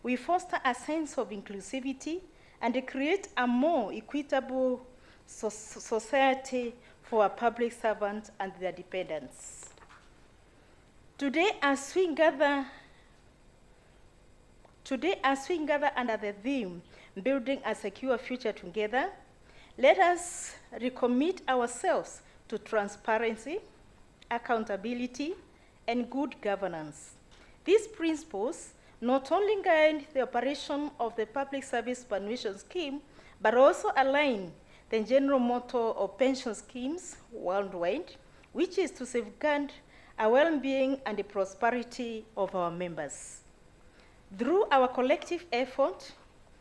we foster a sense of inclusivity and create a more equitable society for our public servants and their dependents. Today, as we gather under the theme, Building a Secure Future Together, let us recommit ourselves to transparency, accountability, and good governance. These principles not only guide the operation of the Public Service Superannuation Scheme, but also align the general motto of pension schemes worldwide, which is to safeguard our well-being and the prosperity of our members. Through our collective effort,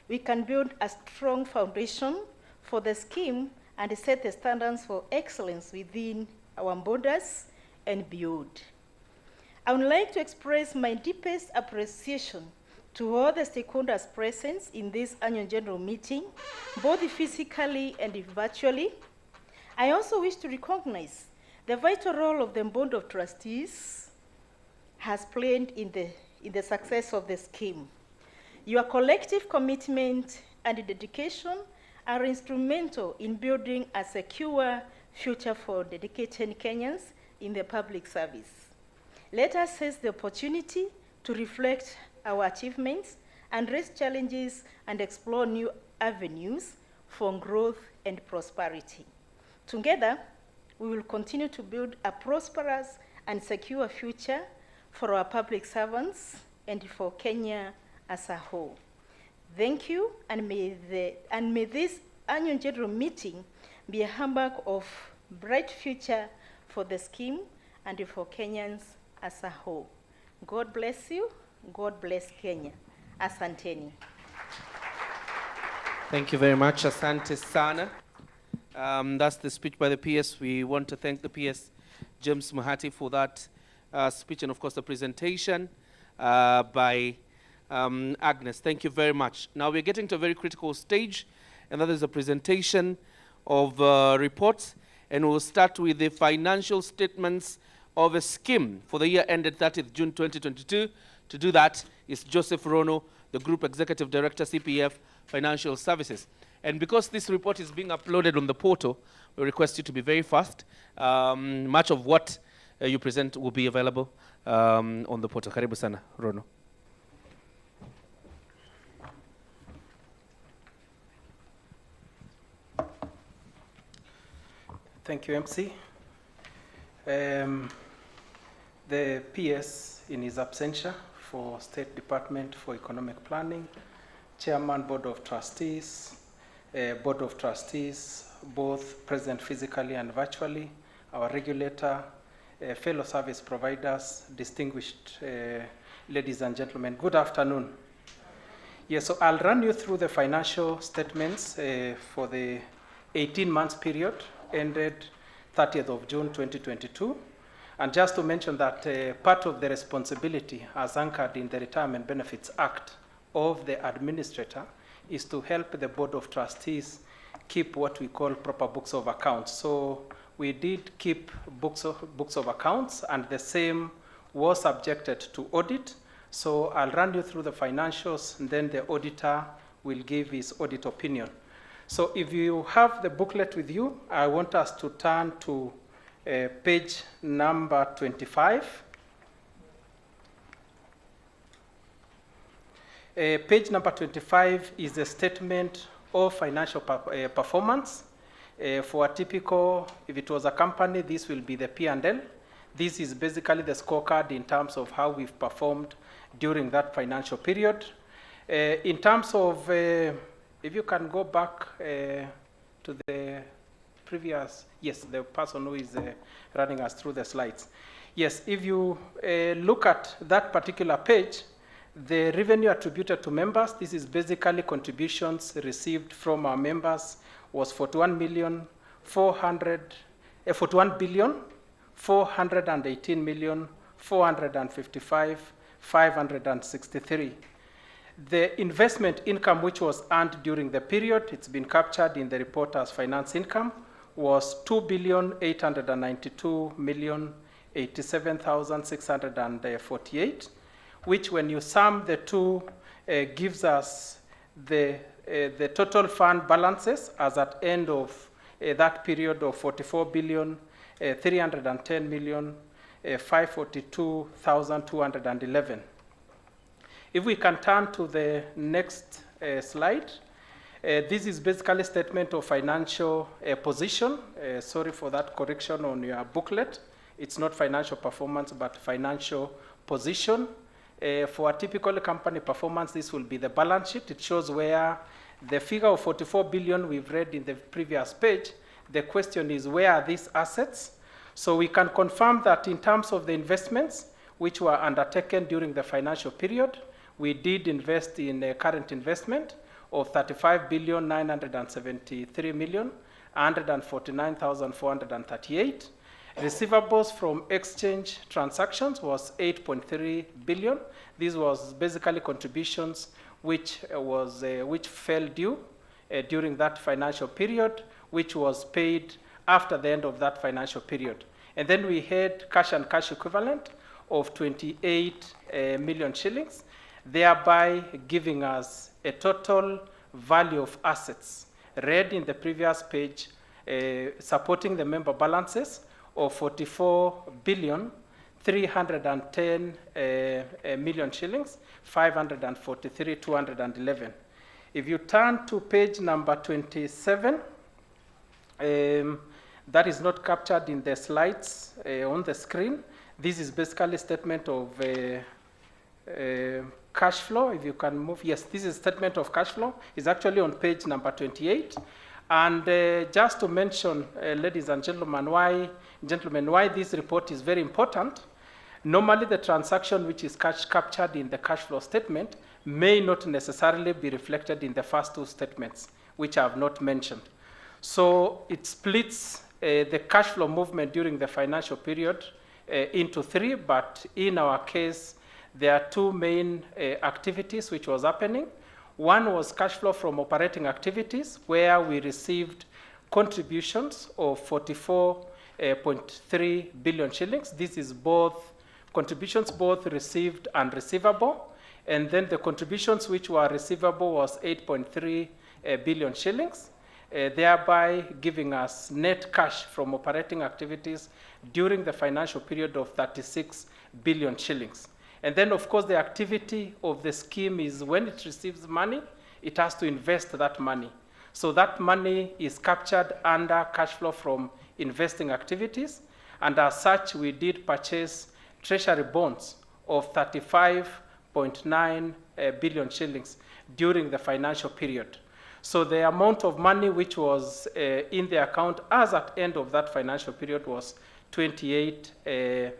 we can build a strong foundation for the scheme and set the standards for excellence within our borders and beyond. I would like to express my deepest appreciation to all the stakeholders present in this annual general meeting, both physically and virtually. I also wish to recognize the vital role of the Board of Trustees has played in the success of the scheme. Your collective commitment and dedication are instrumental in building a secure future for dedicated Kenyans in the public service. Let us seize the opportunity to reflect our achievements and raise challenges and explore new avenues for growth and prosperity. Together, we will continue to build a prosperous and secure future for our public servants and for Kenya as a whole. Thank you, and may this annual general meeting be a hallmark of bright future for the scheme and for Kenyans as a whole. God bless you. God bless Kenya. Asanteni. Thank you very much. Asante sana. That's the speech by the PS. We want to thank the PS, James Mahati, for that speech, and of course the presentation by Agnes. Thank you very much. Now we're getting to a very critical stage, and that is a presentation of reports, and we'll start with the financial statements of a scheme for the year ended 30th June 2022. To do that is Joseph Rono, the Group Executive Director, CPF Financial Services. And because this report is being uploaded on the portal, we request you to be very fast. Much of what you present will be available on the portal. Karibu sana, Rono. Thank you, MC. The PS, in his absentia for State Department for Economic Planning, Chairman, Board of Trustees, both present physically and virtually, our regulator, fellow service providers, distinguished ladies and gentlemen, good afternoon. Yes, so I'll run you through the financial statements for the 18 months period ended 30th of June 2022. And just to mention that part of the responsibility as anchored in the Retirement Benefits Act of the administrator is to help the Board of Trustees keep what we call proper books of accounts. So we did keep books of accounts, and the same was subjected to audit. So I'll run you through the financials, and then the auditor will give his audit opinion. So if you have the booklet with you, I want us to turn to page number 25. Page number 25 is a statement of financial performance. For a typical, if it was a company, this will be the P&L. This is basically the scorecard in terms of how we've performed during that financial period. In terms of, if you can go back to the previous, yes, the person who is running us through the slides. Yes, if you look at that particular page, the revenue attributed to members, this is basically contributions received from our members, was 41,418,455,563. The investment income which was earned during the period, it's been captured in the report as finance income, was 2,892,087,648, which when you sum the two gives us the total fund balances as at end of that period of 44,310,542,211. If we can turn to the next slide, this is basically a statement of financial position. Sorry for that correction on your booklet. It's not financial performance, but financial position. For a typical company performance, this will be the balance sheet. It shows where the figure of 44 billion we've read in the previous page. The question is, where are these assets? So we can confirm that in terms of the investments which were undertaken during the financial period, we did invest in a current investment of 35,973,149,438. Receivables from exchange transactions was 8.3 billion. This was basically contributions which fell due during that financial period, which was paid after the end of that financial period. And then we had cash and cash equivalent of 28 million shillings, thereby giving us a total value of assets read in the previous page, supporting the member balances of 44,310 million shillings, 543,211. If you turn to page number 27, that is not captured in the slides on the screen. This is basically a statement of cash flow. If you can move, yes, this is a statement of cash flow. It's actually on page number 28. And just to mention, ladies and gentlemen, why this report is very important. Normally, the transaction which is captured in the cash flow statement may not necessarily be reflected in the first two statements, which I have not mentioned. So it splits the cash flow movement during the financial period into three, but in our case, there are two main activities which was happening. One was cash flow from operating activities, where we received contributions of 44.3 billion shillings. This is both contributions, both received and receivable. And then the contributions which were receivable was 8.3 billion shillings, thereby giving us net cash from operating activities during the financial period of 36 billion shillings. And then, of course, the activity of the scheme is when it receives money, it has to invest that money. So that money is captured under cash flow from investing activities. And as such, we did purchase treasury bonds of 35.9 billion shillings during the financial period. So the amount of money which was in the account as at end of that financial period was 28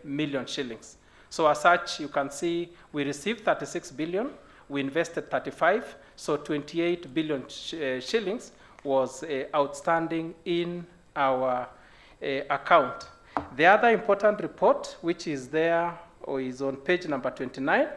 million shillings. So as such, you can see we received 36 billion, we invested 35, so 28 billion shillings was outstanding in our account. The other important report, which is there or is on page number 29,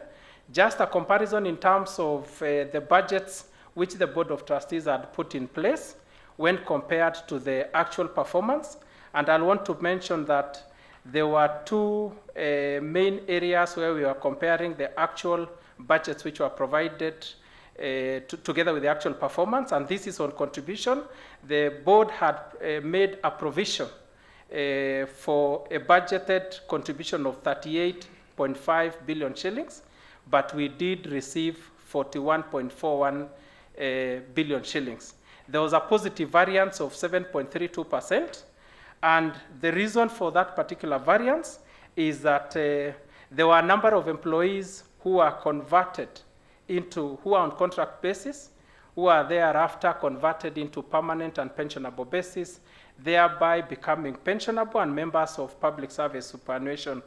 just a comparison in terms of the budgets which the Board of Trustees had put in place when compared to the actual performance. And I want to mention that there were two main areas where we were comparing the actual budgets which were provided together with the actual performance, and this is on contribution. The board had made a provision for a budgeted contribution of 38.5 billion shillings, but we did receive 41.41 billion shillings. There was a positive variance of 7.32%. And the reason for that particular variance is that there were a number of employees who are converted into, who are on contract basis, who are thereafter converted into permanent and pensionable basis, thereby becoming pensionable and members of public service superannuation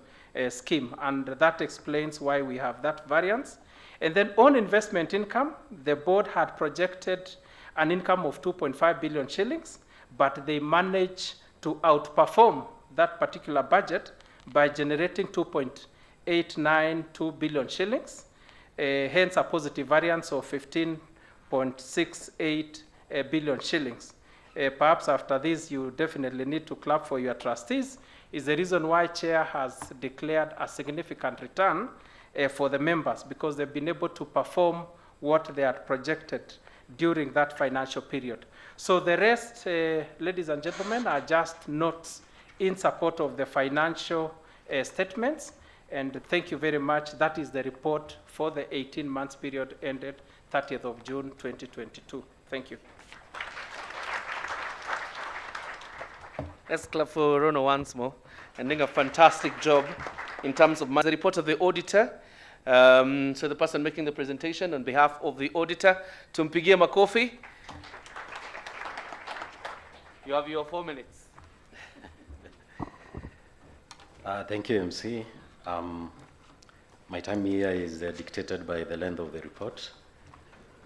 scheme. And that explains why we have that variance. And then on investment income, the board had projected an income of 2.5 billion shillings, but they managed to outperform that particular budget by generating 2.892 billion shillings, hence a positive variance of 15.68 billion shillings. Perhaps after this, you definitely need to clap for your trustees, is the reason why Chair has declared a significant return for the members, because they've been able to perform what they had projected during that financial period. So the rest, ladies and gentlemen, are just notes in support of the financial statements. And thank you very much. That is the report for the 18 months period ended 30th of June 2022. Thank you. Let's clap for Rono once more, and doing a fantastic job in terms of the report of the auditor. So the person making the presentation on behalf of the auditor, tumpigie makofi. You have your 4 minutes. Thank you, MC. My time here is dictated by the length of the report,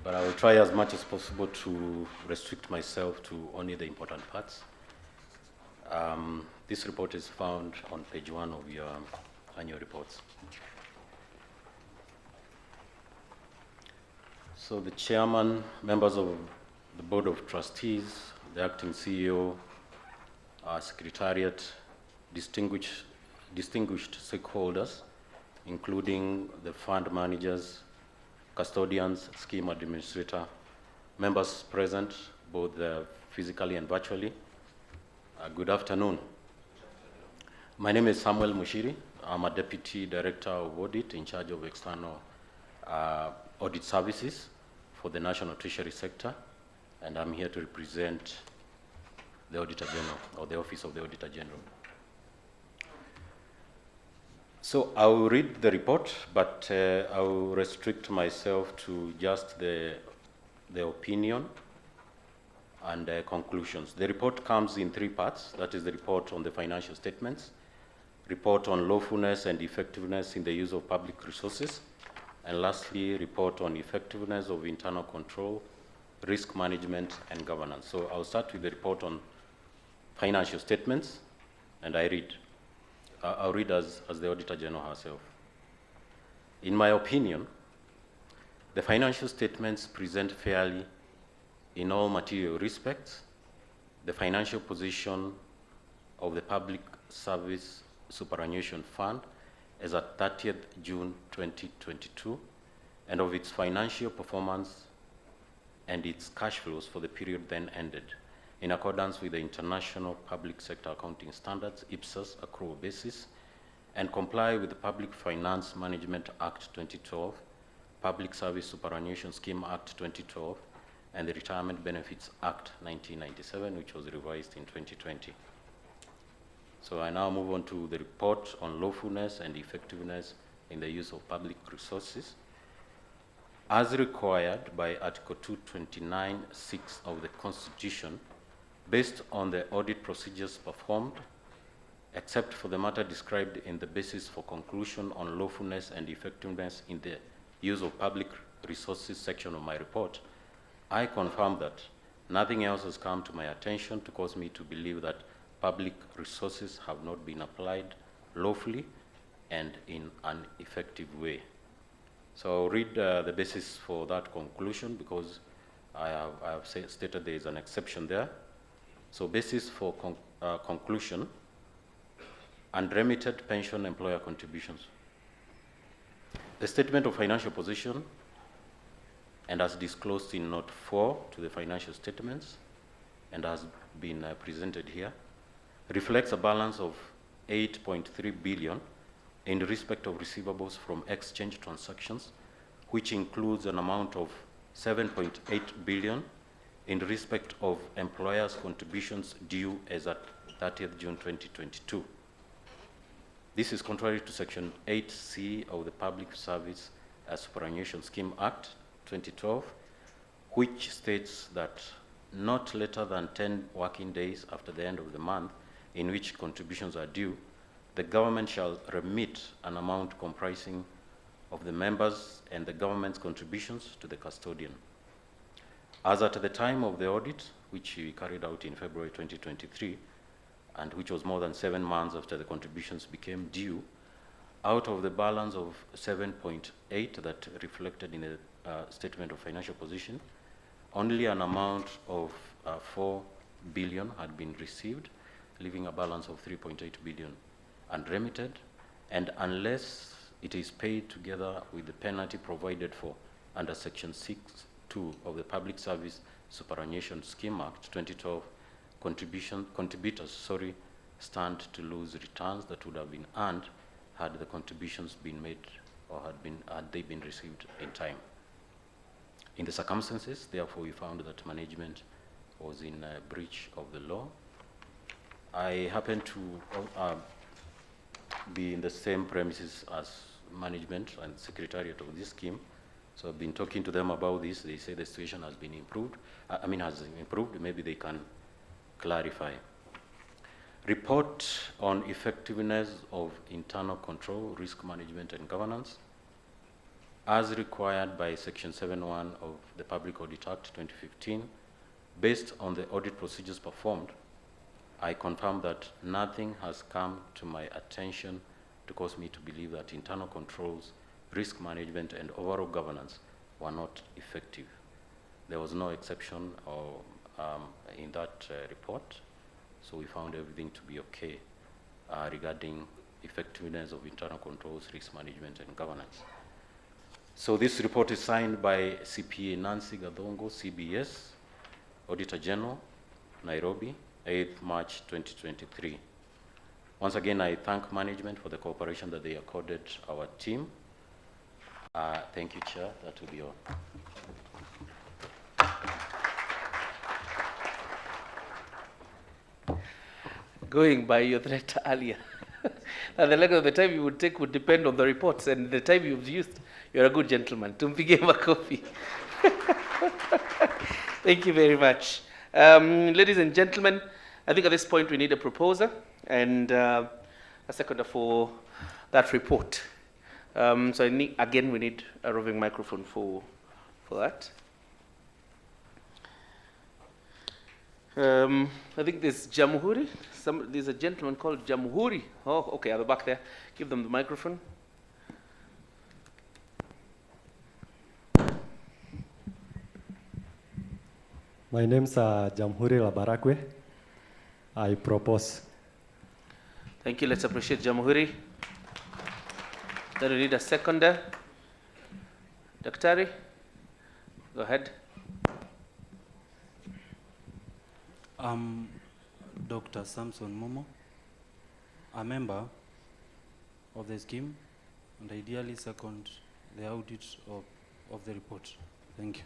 but I will try as much as possible to restrict myself to only the important parts. This report is found on page 1 of your annual reports. So the chairman, members of the board of trustees, the acting CEO, secretariat, distinguished stakeholders, including the fund managers, custodians, scheme administrator, members present, both physically and virtually. Good afternoon. My name is Samuel Mushiri. I'm a Deputy Director of Audit in charge of external audit services for the National Treasury sector, and I'm here to represent the Auditor General, or the Office of the Auditor General. So I will read the report, but I will restrict myself to just the opinion and conclusions. The report comes in 3 parts. That is the report on the financial statements, report on lawfulness and effectiveness in the use of public resources, and lastly, report on effectiveness of internal control, risk management, and governance. So I'll start with the report on financial statements, and I'll read as the Auditor General herself. In my opinion, the financial statements present fairly in all material respects the financial position of the Public Service Superannuation Fund as at 30th June 2022, and of its financial performance and its cash flows for the period then ended, in accordance with the International Public Sector Accounting Standards, IPSAS accrual basis, and comply with the Public Finance Management Act 2012, Public Service Superannuation Scheme Act 2012, and the Retirement Benefits Act 1997, which was revised in 2020. So I now move on to the report on lawfulness and effectiveness in the use of public resources. As required by Article 229(6) of the Constitution, based on the audit procedures performed, except for the matter described in the basis for conclusion on lawfulness and effectiveness in the use of public resources section of my report, I confirm that nothing else has come to my attention to cause me to believe that public resources have not been applied lawfully and in an effective way. So I'll read the basis for that conclusion, because I have stated there is an exception there. So basis for conclusion: unremitted pension employer contributions. The statement of financial position, and as disclosed in note 4 to the financial statements and has been presented here, reflects a balance of 8.3 billion in respect of receivables from exchange transactions, which includes an amount of 7.8 billion in respect of employers' contributions due as at 30th June 2022. This is contrary to Section 8C of the Public Service Superannuation Scheme Act 2012, which states that not later than 10 working days after the end of the month in which contributions are due, the government shall remit an amount comprising of the members and the government's contributions to the custodian. As at the time of the audit, which we carried out in February 2023, and which was more than 7 months after the contributions became due, out of the balance of 7.8 that reflected in the statement of financial position, only an amount of 4 billion had been received, leaving a balance of 3.8 billion unremitted, and unless it is paid together with the penalty provided for under Section 6(2) of the Public Service Superannuation Scheme Act 2012, contributors stand to lose returns that would have been earned had the contributions been made or had they been received in time. In the circumstances, therefore, we found that management was in breach of the law. I happen to be in the same premises as management and secretariat of this scheme, so I've been talking to them about this. They say the situation has been improved. Has improved. Maybe they can clarify. Report on effectiveness of internal control, risk management, and governance. As required by Section 7(1) of the Public Audit Act 2015, based on the audit procedures performed, I confirm that nothing has come to my attention to cause me to believe that internal controls, risk management, and overall governance were not effective. There was no exception in that report, so we found everything to be okay regarding effectiveness of internal controls, risk management, and governance. So this report is signed by CPA Nancy Gadongo, CBS, Auditor General, Nairobi, 8th March 2023. Once again, I thank management for the cooperation that they accorded our team. Thank you, Chair. That will be all. Going by your threat earlier, and the length of the time you would take would depend on the reports and the time you've used. You're a good gentleman. Tumpige makofi. Thank you very much. Ladies and gentlemen, I think at this point we need a proposer and a seconder for that report. So again, we need a roving microphone for that. I think there's Jamhuri. There's a gentleman called Jamhuri. Oh, okay, at the back there. Give them the microphone. My name's Jamhuri Labarakwe. I propose. Thank you. Let's appreciate Jamhuri. Then we need a seconder. Daktari, go ahead. Dr. Samson Momo, a member of the scheme, and ideally second the audit of the report. Thank you.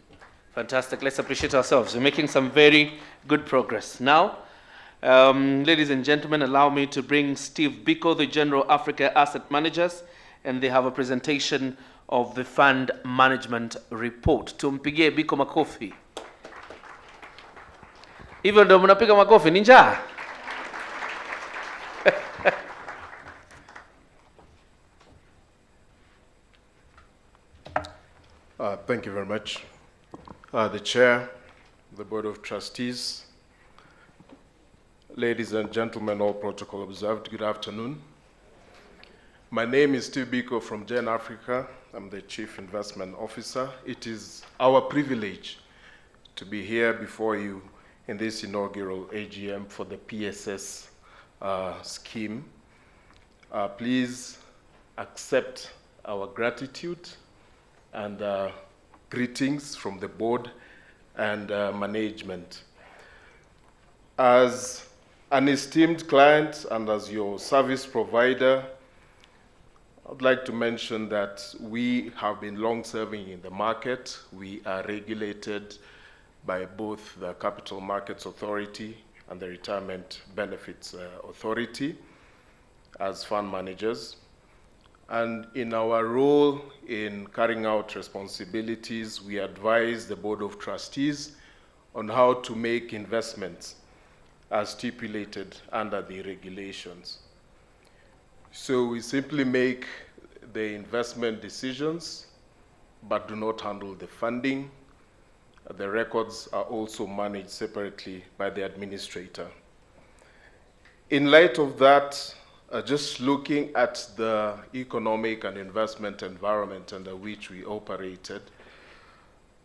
Fantastic. Let's appreciate ourselves. We're making some very good progress. Now, ladies and gentlemen, allow me to bring Steve Biko, the General Africa Asset Managers, and they have a presentation of the fund management report. Tumpigie Biko makofi. Hivyo ndio mnapiga makofi, ni njaa. Thank you very much. The Chair, the Board of Trustees, ladies and gentlemen, all protocol observed, good afternoon. My name is Steve Biko from Gen Africa. I'm the Chief Investment Officer. It is our privilege to be here before you in this inaugural AGM for the PSS scheme. Please accept our gratitude and greetings from the board and management. As an esteemed client and as your service provider, I'd like to mention that we have been long serving in the market. We are regulated by both the Capital Markets Authority and the Retirement Benefits Authority as fund managers. And in our role in carrying out responsibilities, we advise the Board of Trustees on how to make investments as stipulated under the regulations. So we simply make the investment decisions, but do not handle the funding. The records are also managed separately by the administrator. In light of that, just looking at the economic and investment environment under which we operated,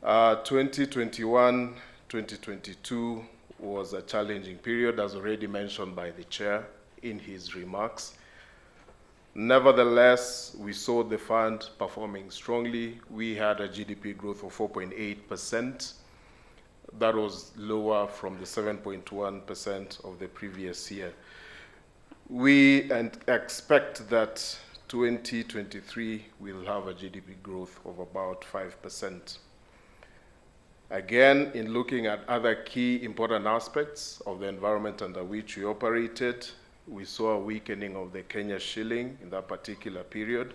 2021-2022 was a challenging period, as already mentioned by the chair in his remarks. Nevertheless, we saw the fund performing strongly. We had a GDP growth of 4.8%. That was lower from the 7.1% of the previous year. We expect that 2023 will have a GDP growth of about 5%. Again, in looking at other key important aspects of the environment under which we operated, we saw a weakening of the Kenya shilling in that particular period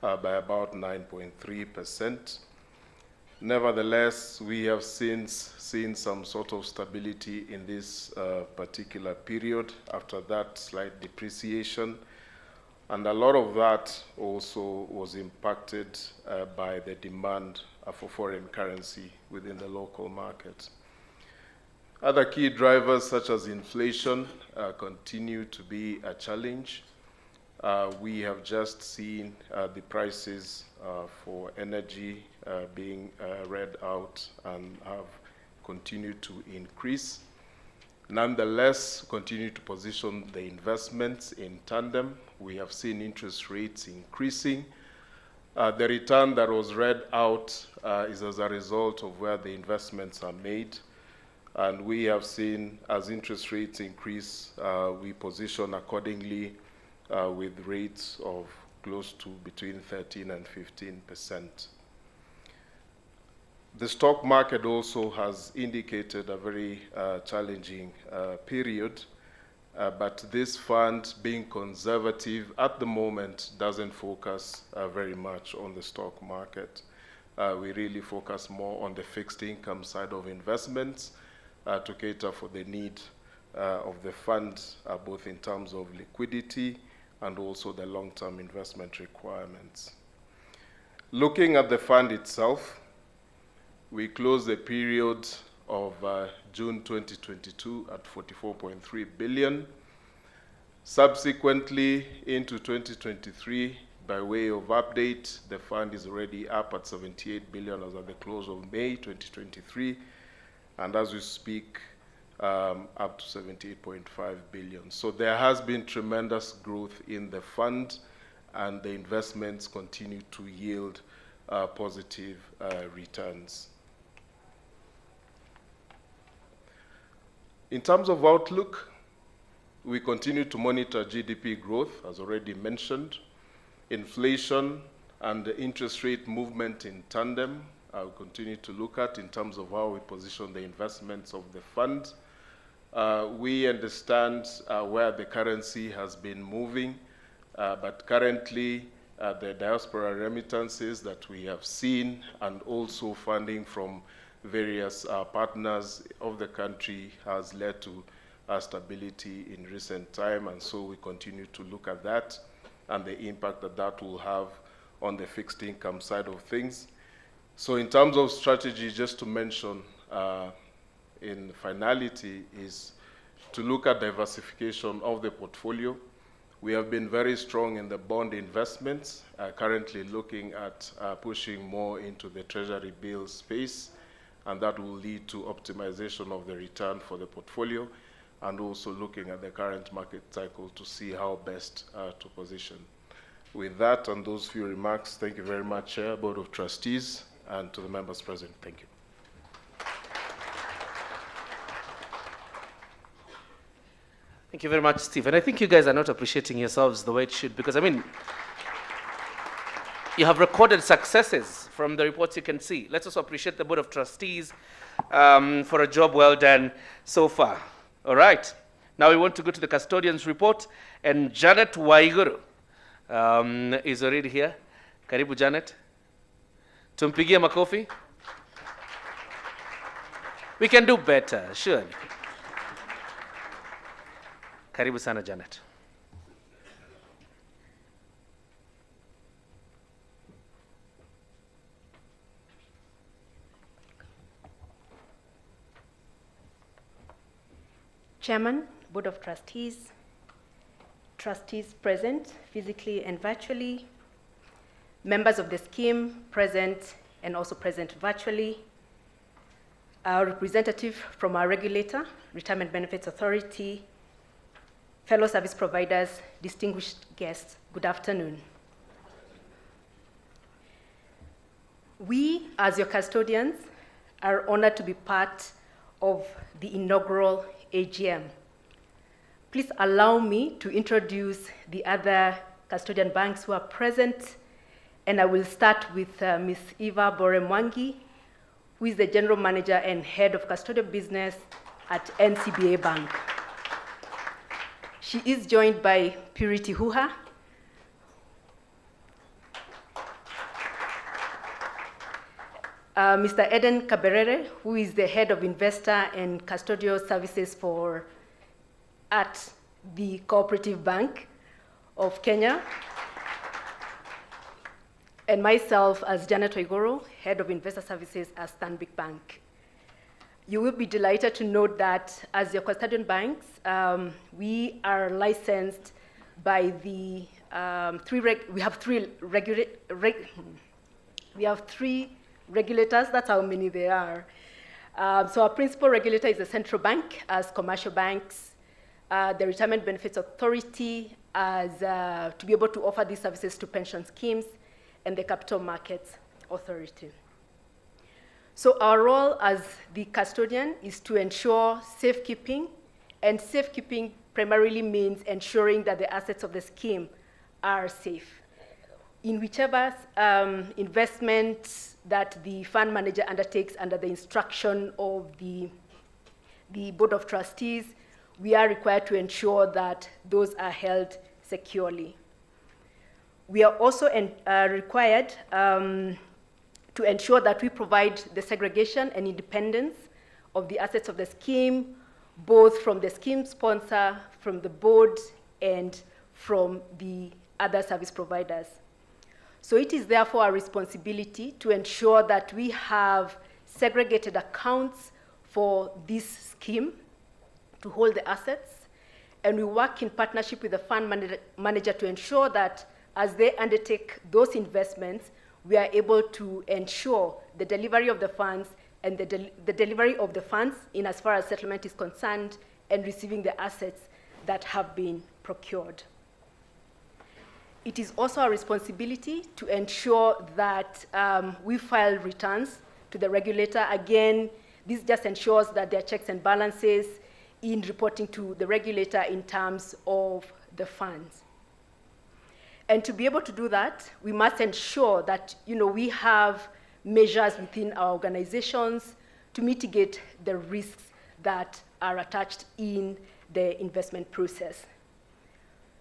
by about 9.3%. Nevertheless, we have since seen some sort of stability in this particular period after that slight depreciation. And a lot of that also was impacted by the demand for foreign currency within the local market. Other key drivers such as inflation continue to be a challenge. We have just seen the prices for energy being read out and have continued to increase. Nonetheless, continue to position the investments in tandem. We have seen interest rates increasing. The return that was read out is as a result of where the investments are made. And we have seen as interest rates increase, we position accordingly with rates of close to between 13 and 15%. The stock market also has indicated a very challenging period, but this fund, being conservative at the moment, doesn't focus very much on the stock market. We really focus more on the fixed income side of investments to cater for the need of the fund, both in terms of liquidity and also the long-term investment requirements. Looking at the fund itself, we closed the period of June 2022 at 44.3 billion. Subsequently, into 2023, by way of update, the fund is already up at 78 billion as at the close of May 2023, and as we speak, up to 78.5 billion. So there has been tremendous growth in the fund, and the investments continue to yield positive returns. In terms of outlook, we continue to monitor GDP growth, as already mentioned. Inflation and the interest rate movement in tandem, I'll continue to look at in terms of how we position the investments of the fund. We understand where the currency has been moving, but currently the diaspora remittances that we have seen and also funding from various partners of the country has led to stability in recent time, and so we continue to look at that and the impact that that will have on the fixed income side of things. So in terms of strategy, just to mention in finality, is to look at diversification of the portfolio. We have been very strong in the bond investments, currently looking at pushing more into the treasury bill space, and that will lead to optimization of the return for the portfolio, and also looking at the current market cycle to see how best to position. With that and those few remarks, thank you very much, Chair, Board of Trustees, and to the members present. Thank you. Thank you very much, Steve. And I think you guys are not appreciating yourselves the way it should, because, I mean, you have recorded successes from the reports you can see. Let's also appreciate the Board of Trustees for a job well done so far. All right. Now we want to go to the custodian's report, and Janet Waiguru is already here. Karibu, Janet. Tumpigie makofi. We can do better, surely. Karibu sana, Janet. Chairman, Board of Trustees, trustees present physically and virtually, members of the scheme present and also present virtually, our representative from our regulator, Retirement Benefits Authority, fellow service providers, distinguished guests, good afternoon. We, as your custodians, are honored to be part of the inaugural AGM. Please allow me to introduce the other custodian banks who are present, and I will start with Ms. Eva Bore-Mwangi, who is the General Manager and Head of Custodial Business at NCBA Bank. She is joined by Purity Huha, Mr. Eden Kaberere, who is the Head of Investor and Custodial Services at the Cooperative Bank of Kenya, and myself as Janet Oigoro, Head of Investor Services at Stanbic Bank. You will be delighted to note that as your custodian banks, we are licensed by the we have three regulators. That's how many there are. So our principal regulator is the central bank, as commercial banks, the Retirement Benefits Authority, as to be able to offer these services to pension schemes, and the Capital Markets Authority. So our role as the custodian is to ensure safekeeping, and safekeeping primarily means ensuring that the assets of the scheme are safe. In whichever investment that the fund manager undertakes under the instruction of the Board of Trustees, we are required to ensure that those are held securely. We are also required to ensure that we provide the segregation and independence of the assets of the scheme, both from the scheme sponsor, from the board, and from the other service providers. So it is therefore our responsibility to ensure that we have segregated accounts for this scheme to hold the assets, and we work in partnership with the fund manager to ensure that as they undertake those investments, we are able to ensure the delivery of the funds and the delivery of the funds in as far as settlement is concerned, and receiving the assets that have been procured. It is also our responsibility to ensure that we file returns to the regulator. Again, this just ensures that there are checks and balances in reporting to the regulator in terms of the funds. And to be able to do that, we must ensure that we have measures within our organizations to mitigate the risks that are attached in the investment process.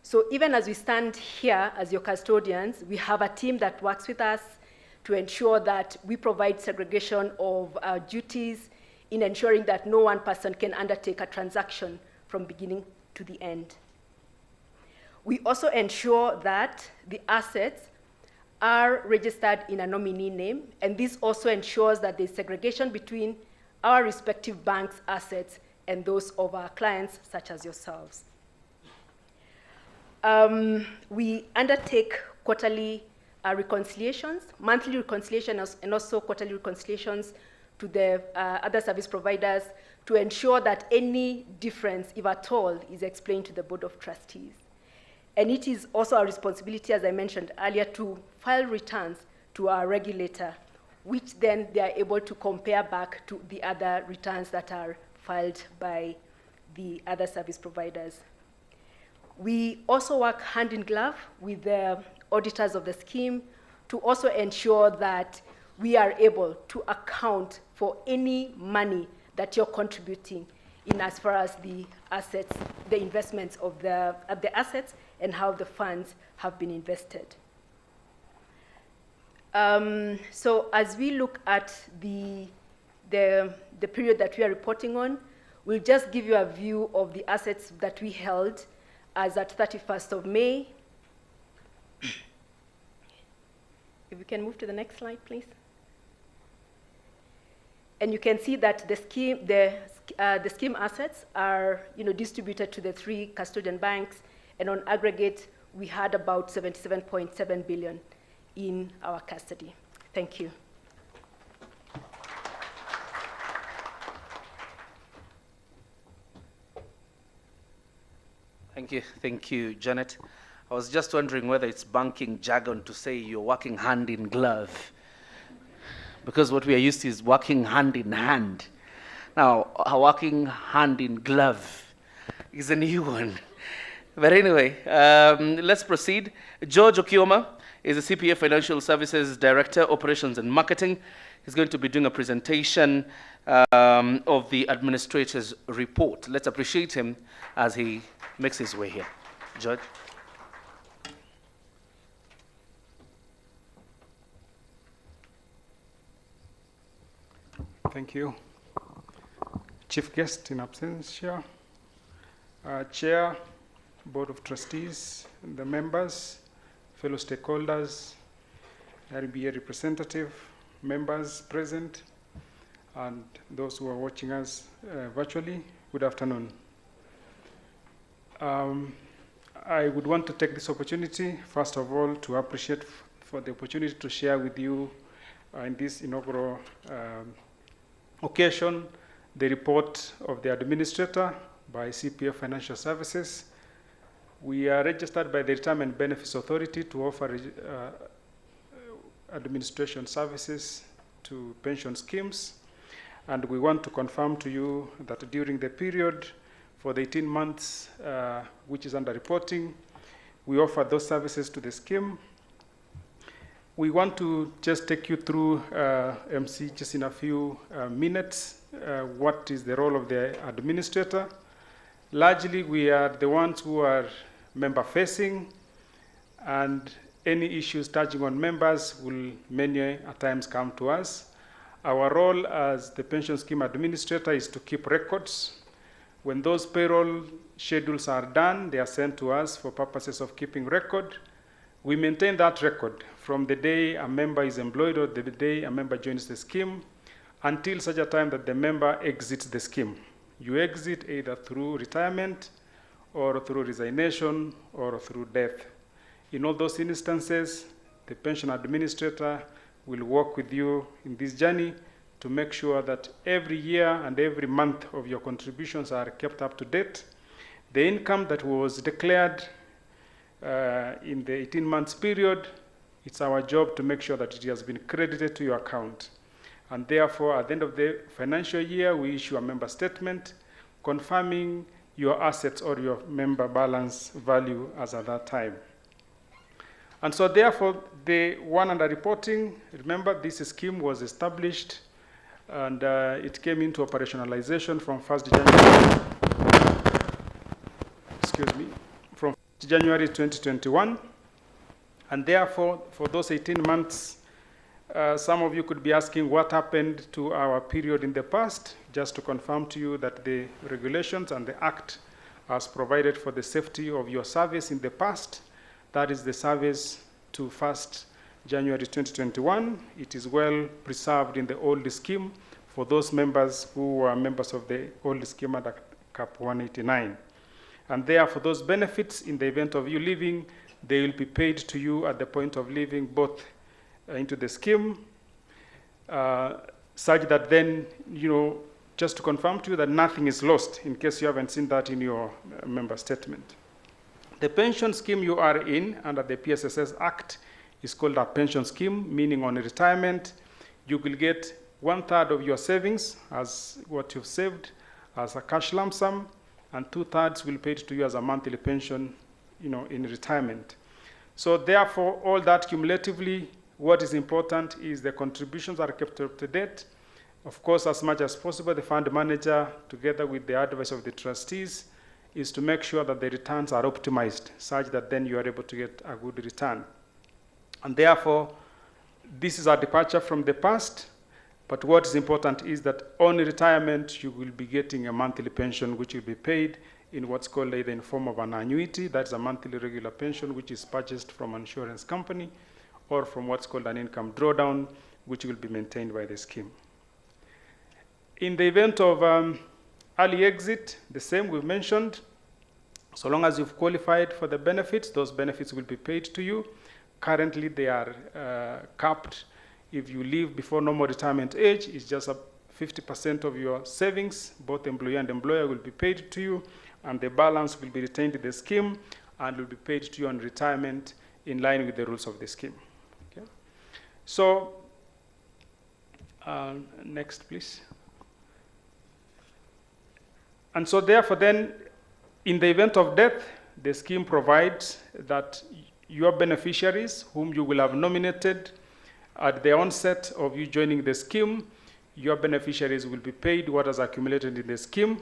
So even as we stand here as your custodians, we have a team that works with us to ensure that we provide segregation of our duties in ensuring that no one person can undertake a transaction from beginning to the end. We also ensure that the assets are registered in a nominee name, and this also ensures that there's segregation between our respective banks' assets and those of our clients, such as yourselves. We undertake quarterly reconciliations, monthly reconciliations, and also quarterly reconciliations to the other service providers to ensure that any difference, if at all, is explained to the Board of Trustees. And it is also our responsibility, as I mentioned earlier, to file returns to our regulator, which then they are able to compare back to the other returns that are filed by the other service providers. We also work hand in glove with the auditors of the scheme to also ensure that we are able to account for any money that you're contributing in as far as the assets, the investments of the assets, and how the funds have been invested. So as we look at the period that we are reporting on, we'll just give you a view of the assets that we held as at 31st of May. If we can move to the next slide, please. And you can see that the scheme assets are distributed to the three custodian banks, and on aggregate, we had about 77.7 billion in our custody. Thank you. Thank you, Janet. I was just wondering whether it's banking jargon to say you're working hand in glove, because what we are used to is working hand in hand. Now, working hand in glove is a new one. But anyway, let's proceed. George Okioma is the CPA Financial Services Director, Operations and Marketing. He's going to be doing a presentation of the administrator's report. Let's appreciate him as he makes his way here. George. Thank you. Chief guest in absentia, Chair, Board of Trustees, the members, fellow stakeholders, RBA representative, members present, and those who are watching us virtually, good afternoon. I would want to take this opportunity, first of all, to appreciate for the opportunity to share with you in this inaugural occasion the report of the administrator by CPA Financial Services. We are registered by the Retirement Benefits Authority to offer administration services to pension schemes. And we want to confirm to you that during the period for the 18 months which is under reporting, we offer those services to the scheme. We want to just take you through, MC, just in a few minutes, what is the role of the administrator. Largely, we are the ones who are member-facing, and any issues touching on members will many a times come to us. Our role as the pension scheme administrator is to keep records. When those payroll schedules are done, they are sent to us for purposes of keeping record. We maintain that record from the day a member is employed or the day a member joins the scheme until such a time that the member exits the scheme. You exit either through retirement or through resignation or through death. In all those instances, the pension administrator will work with you in this journey to make sure that every year and every month of your contributions are kept up to date. The income that was declared in the 18 months period, it's our job to make sure that it has been credited to your account. And therefore, at the end of the financial year, we issue a member statement confirming your assets or your member balance value as at that time. And so therefore, the one under reporting, remember this scheme was established and it came into operationalization from 1st January, from 1st January 2021. And therefore, for those 18 months, some of you could be asking what happened to our period in the past. Just to confirm to you that the regulations and the Act has provided for the safety of your service in the past. That is the service to 1st January 2021. It is well preserved in the old scheme for those members who were members of the old scheme under Cap 189. And therefore, those benefits, in the event of you leaving, they will be paid to you at the point of leaving, both into the scheme, such that then, just to confirm to you that nothing is lost, in case you haven't seen that in your member statement. The pension scheme you are in under the PSSS Act is called a pension scheme, meaning on retirement, you will get 1/3 of your savings as what you've saved as a cash lump sum, and 2/3 will be paid to you as a monthly pension, in retirement. So therefore, all that cumulatively, what is important is the contributions are kept up to date. Of course, as much as possible, the fund manager, together with the advice of the trustees, is to make sure that the returns are optimized such that then you are able to get a good return. And therefore, this is a departure from the past, but what is important is that on retirement, you will be getting a monthly pension which will be paid in what's called either in form of an annuity, that's a monthly regular pension which is purchased from an insurance company, or from what's called an income drawdown, which will be maintained by the scheme. In the event of early exit, the same we've mentioned, so long as you've qualified for the benefits, those benefits will be paid to you. Currently, they are capped. If you leave before normal retirement age, it's just 50% of your savings, both employee and employer, will be paid to you. and the balance will be retained in the scheme and will be paid to you on retirement in line with the rules of the scheme. Okay? So, next please. And so therefore then, in the event of death, the scheme provides that your beneficiaries, whom you will have nominated at the onset of you joining the scheme, your beneficiaries will be paid what has accumulated in the scheme,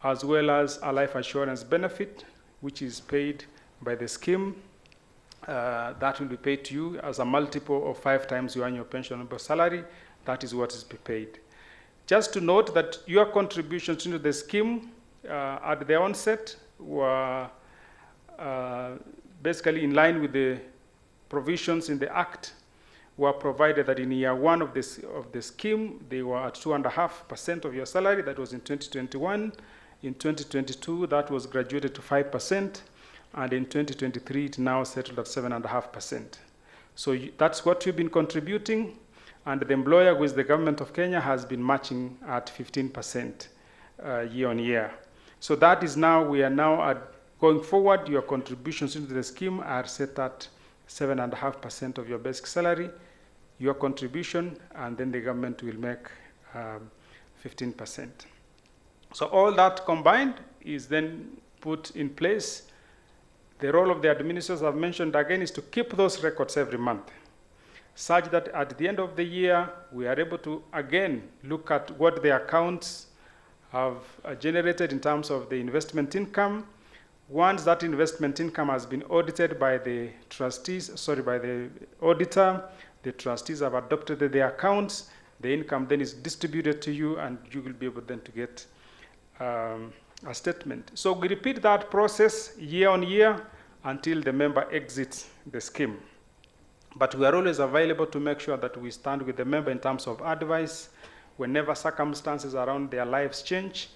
as well as a life assurance benefit, which is paid by the scheme. That will be paid to you as a multiple of 5 times your annual pensionable salary. That is what is paid. Just to note that your contributions into the scheme at the onset were basically in line with the provisions in the Act, were provided that in year 1 of the scheme, they were at 2.5% of your salary. That was in 2021. In 2022, that was graduated to 5%. And in 2023, it now settled at 7.5%. So that's what you've been contributing. And the employer, with the government of Kenya, has been matching at 15% year on year. So that is now, we are now at, going forward, your contributions into the scheme are set at 7.5% of your basic salary, your contribution, and then the government will make 15%. So all that combined is then put in place. The role of the administrators I've mentioned again is to keep those records every month, such that at the end of the year, we are able to again look at what the accounts have generated in terms of the investment income. Once that investment income has been audited by the trustees, by the auditor, the trustees have adopted the accounts, the income then is distributed to you, and you will be able then to get a statement. So we repeat that process year on year until the member exits the scheme. But we are always available to make sure that we stand with the member in terms of advice whenever circumstances around their lives change.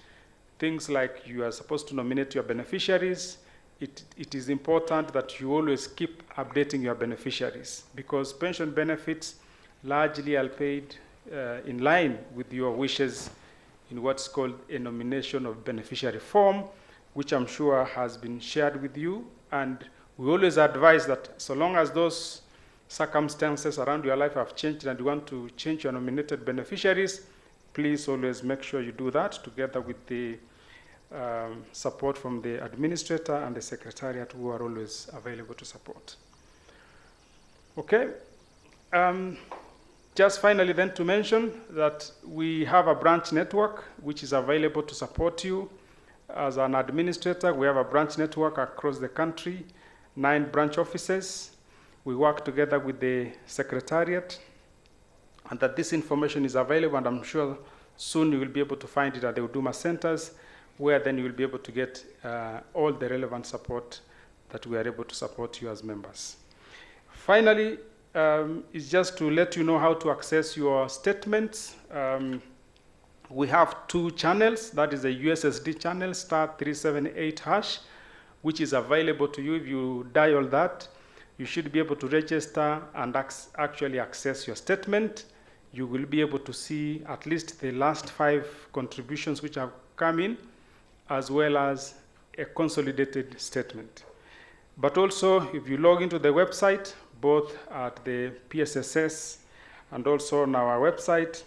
Things like you are supposed to nominate your beneficiaries. It is important that you always keep updating your beneficiaries, because pension benefits largely are paid in line with your wishes in what's called a nomination of beneficiary form, which I'm sure has been shared with you. And we always advise that so long as those circumstances around your life have changed and you want to change your nominated beneficiaries, please always make sure you do that together with the support from the administrator and the secretariat, who are always available to support. Okay. Just finally then to mention that we have a branch network which is available to support you. As an administrator, we have a branch network across the country, 9 branch offices. We work together with the secretariat, and that this information is available, and I'm sure soon you will be able to find it at the Huduma centers, where then you will be able to get all the relevant support that we are able to support you as members. Finally, is just to let you know how to access your statements. We have 2 channels. That is a USSD channel, *378#, which is available to you. If you dial that, you should be able to register and actually access your statement. You will be able to see at least the last 5 contributions which have come in, as well as a consolidated statement. But also, if you log into the website, both at the PSSS and also on our website,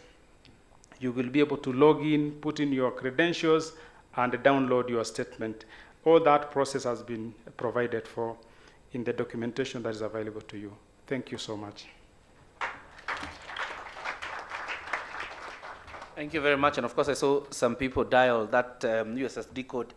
you will be able to log in, put in your credentials, and download your statement. All that process has been provided for in the documentation that is available to you. Thank you so much. Thank you very much. And of course, I saw some people dial that USSD code.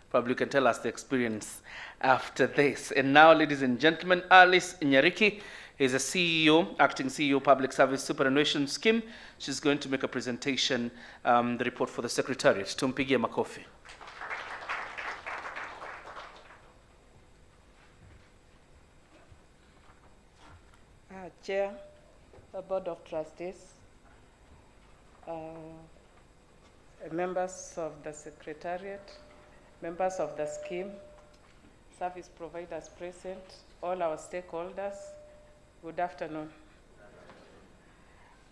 Probably you can tell us the experience after this. And now, ladies and gentlemen, Alice Nyariki is a CEO, acting CEO, Public Service Superannuation Scheme. She's going to make a presentation, the report for the Secretariat. Tumpigie makofi. Chair, the Board of Trustees, members of the Secretariat, members of the scheme, service providers present, all our stakeholders, good afternoon.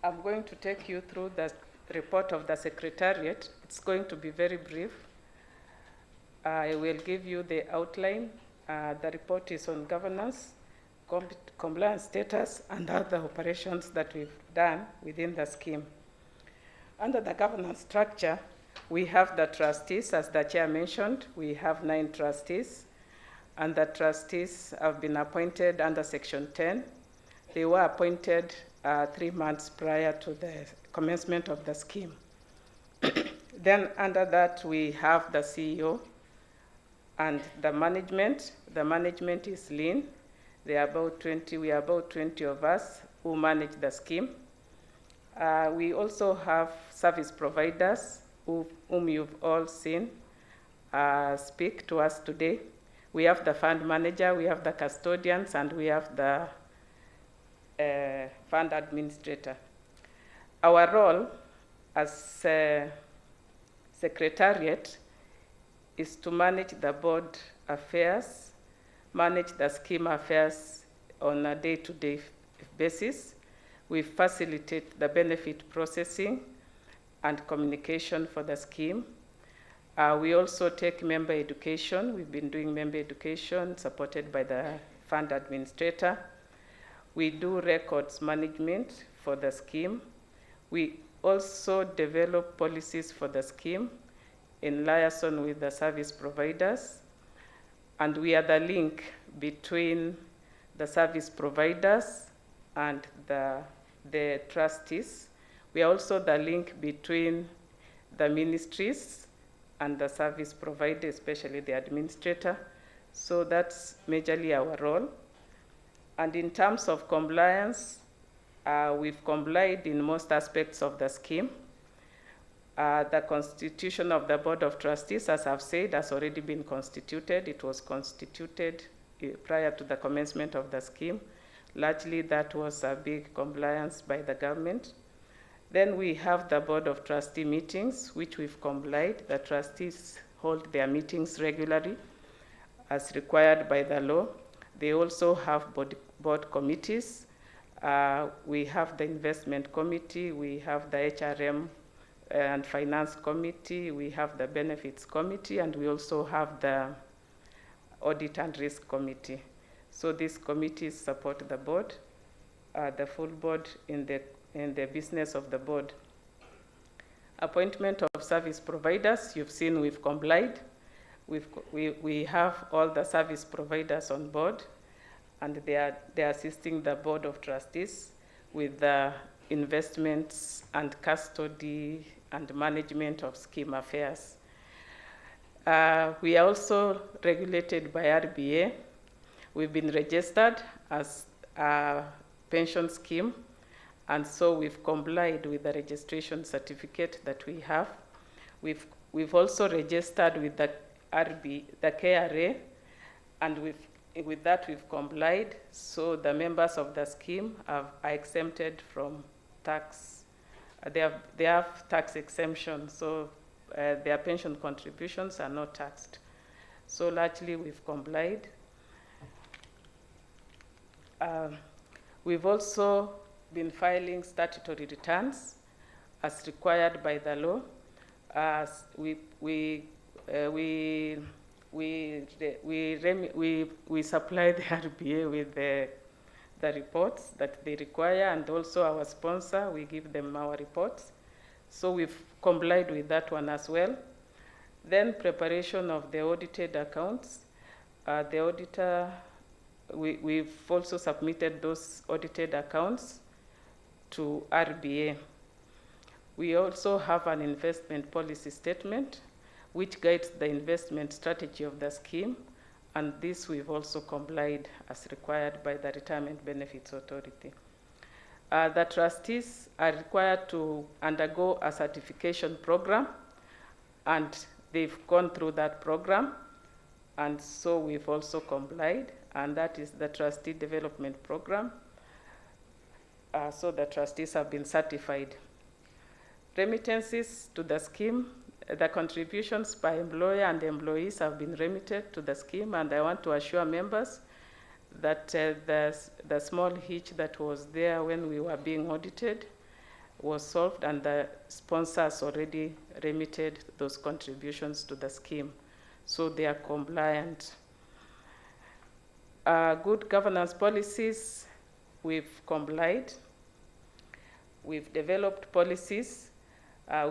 I'm going to take you through the report of the Secretariat. It's going to be very brief. I will give you the outline. The report is on governance, compliance status, and other operations that we've done within the scheme. Under the governance structure, we have the trustees, as the chair mentioned. We have 9 trustees, and the trustees have been appointed under Section 10. They were appointed 3 months prior to the commencement of the scheme. Then under that, we have the CEO and the management. The management is lean. We are about 20 of us who manage the scheme. We also have service providers whom you've all seen speak to us today. We have the fund manager, we have the custodians, and we have the fund administrator. Our role as secretariat is to manage the board affairs, manage the scheme affairs on a day-to-day basis. We facilitate the benefit processing and communication for the scheme. We also take member education. We've been doing member education supported by the fund administrator. We do records management for the scheme. We also develop policies for the scheme in liaison with the service providers. And we are the link between the service providers and the trustees. We are also the link between the ministries and the service provider, especially the administrator. So that's majorly our role. And in terms of compliance, we've complied in most aspects of the scheme. The constitution of the Board of Trustees, as I've said, has already been constituted. It was constituted prior to the commencement of the scheme. Largely, that was a big compliance by the government. Then we have the Board of Trustee meetings, which we've complied. The trustees hold their meetings regularly as required by the law. They also have board committees. We have the investment committee, we have the HRM and finance committee, we have the benefits committee, and we also have the audit and risk committee. So these committees support the board, the full board in the business of the board. Appointment of service providers, you've seen we've complied. We have all the service providers on board, and they are assisting the Board of Trustees with the investments and custody and management of scheme affairs. We are also regulated by RBA. We've been registered as a pension scheme, and so we've complied with the registration certificate that we have. We've also registered with the KRA, and with that we've complied. So the members of the scheme are exempted from tax. They have tax exemption, so their pension contributions are not taxed. So largely we've complied. We've also been filing statutory returns as required by the law. As we supply the RBA with the reports that they require, and also our sponsor, we give them our reports. So we've complied with that one as well. Then preparation of the audited accounts. The auditor, we've also submitted those audited accounts to RBA. We also have an investment policy statement which guides the investment strategy of the scheme, and this we've also complied as required by the Retirement Benefits Authority. The trustees are required to undergo a certification program, and they've gone through that program, and so we've also complied, and that is the Trustee Development Program. So the trustees have been certified. Remittances to the scheme, the contributions by employer and employees have been remitted to the scheme, and I want to assure members that the small hitch that was there when we were being audited was solved, and the sponsors already remitted those contributions to the scheme. so they are compliant. Good governance policies, we've complied. We've developed policies.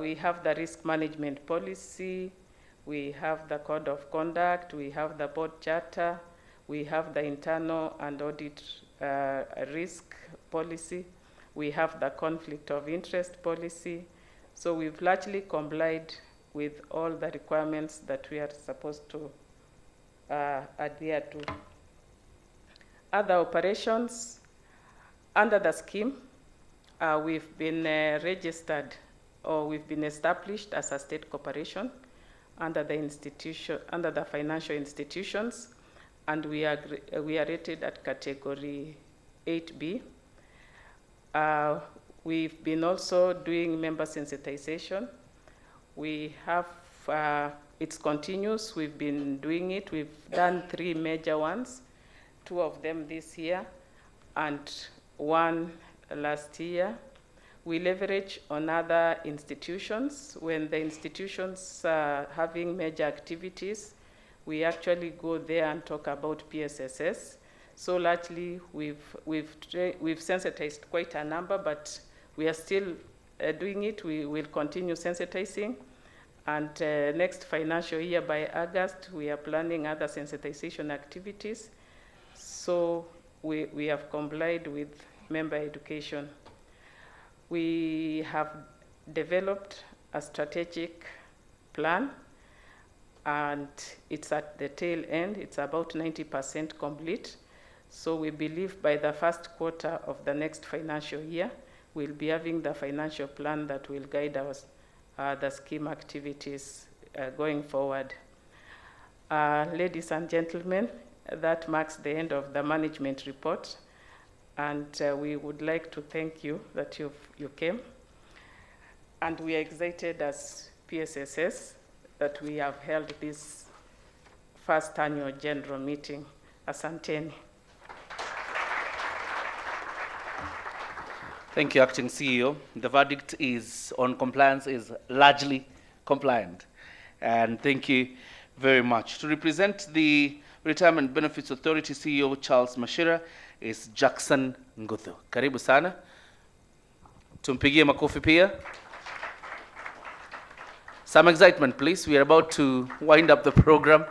We have the risk management policy, we have the code of conduct, we have the board charter, we have the internal and audit risk policy, we have the conflict of interest policy. So we've largely complied with all the requirements that we are supposed to adhere to. Other operations under the scheme, we've been registered, or we've been established as a state corporation under the financial institutions, and we are rated at category 8B. We've been also doing member sensitization. We have, it's continuous, we've been doing it. We've done 3 major ones, 2 of them this year and 1 last year. We leverage on other institutions. When the institutions are having major activities, we actually go there and talk about PSSS. So largely, we've sensitized quite a number, but we are still doing it. We will continue sensitizing. And next financial year, by August, we are planning other sensitization activities. So we have complied with member education. We have developed a strategic plan, and it's at the tail end. It's about 90% complete. So we believe by the first quarter of the next financial year, we'll be having the financial plan that will guide us, the scheme activities going forward. Ladies and gentlemen, that marks the end of the management report. And we would like to thank you that you came. And we are excited as PSSS that we have held this first annual general meeting. Asanteni. Thank you, Acting CEO. The verdict is on compliance is largely compliant. And thank you very much. To represent the Retirement Benefits Authority, CEO Charles Mashira is Jackson Nguthu. Karibu sana. Tumpigie makofi pia. Some excitement, please. We are about to wind up the program.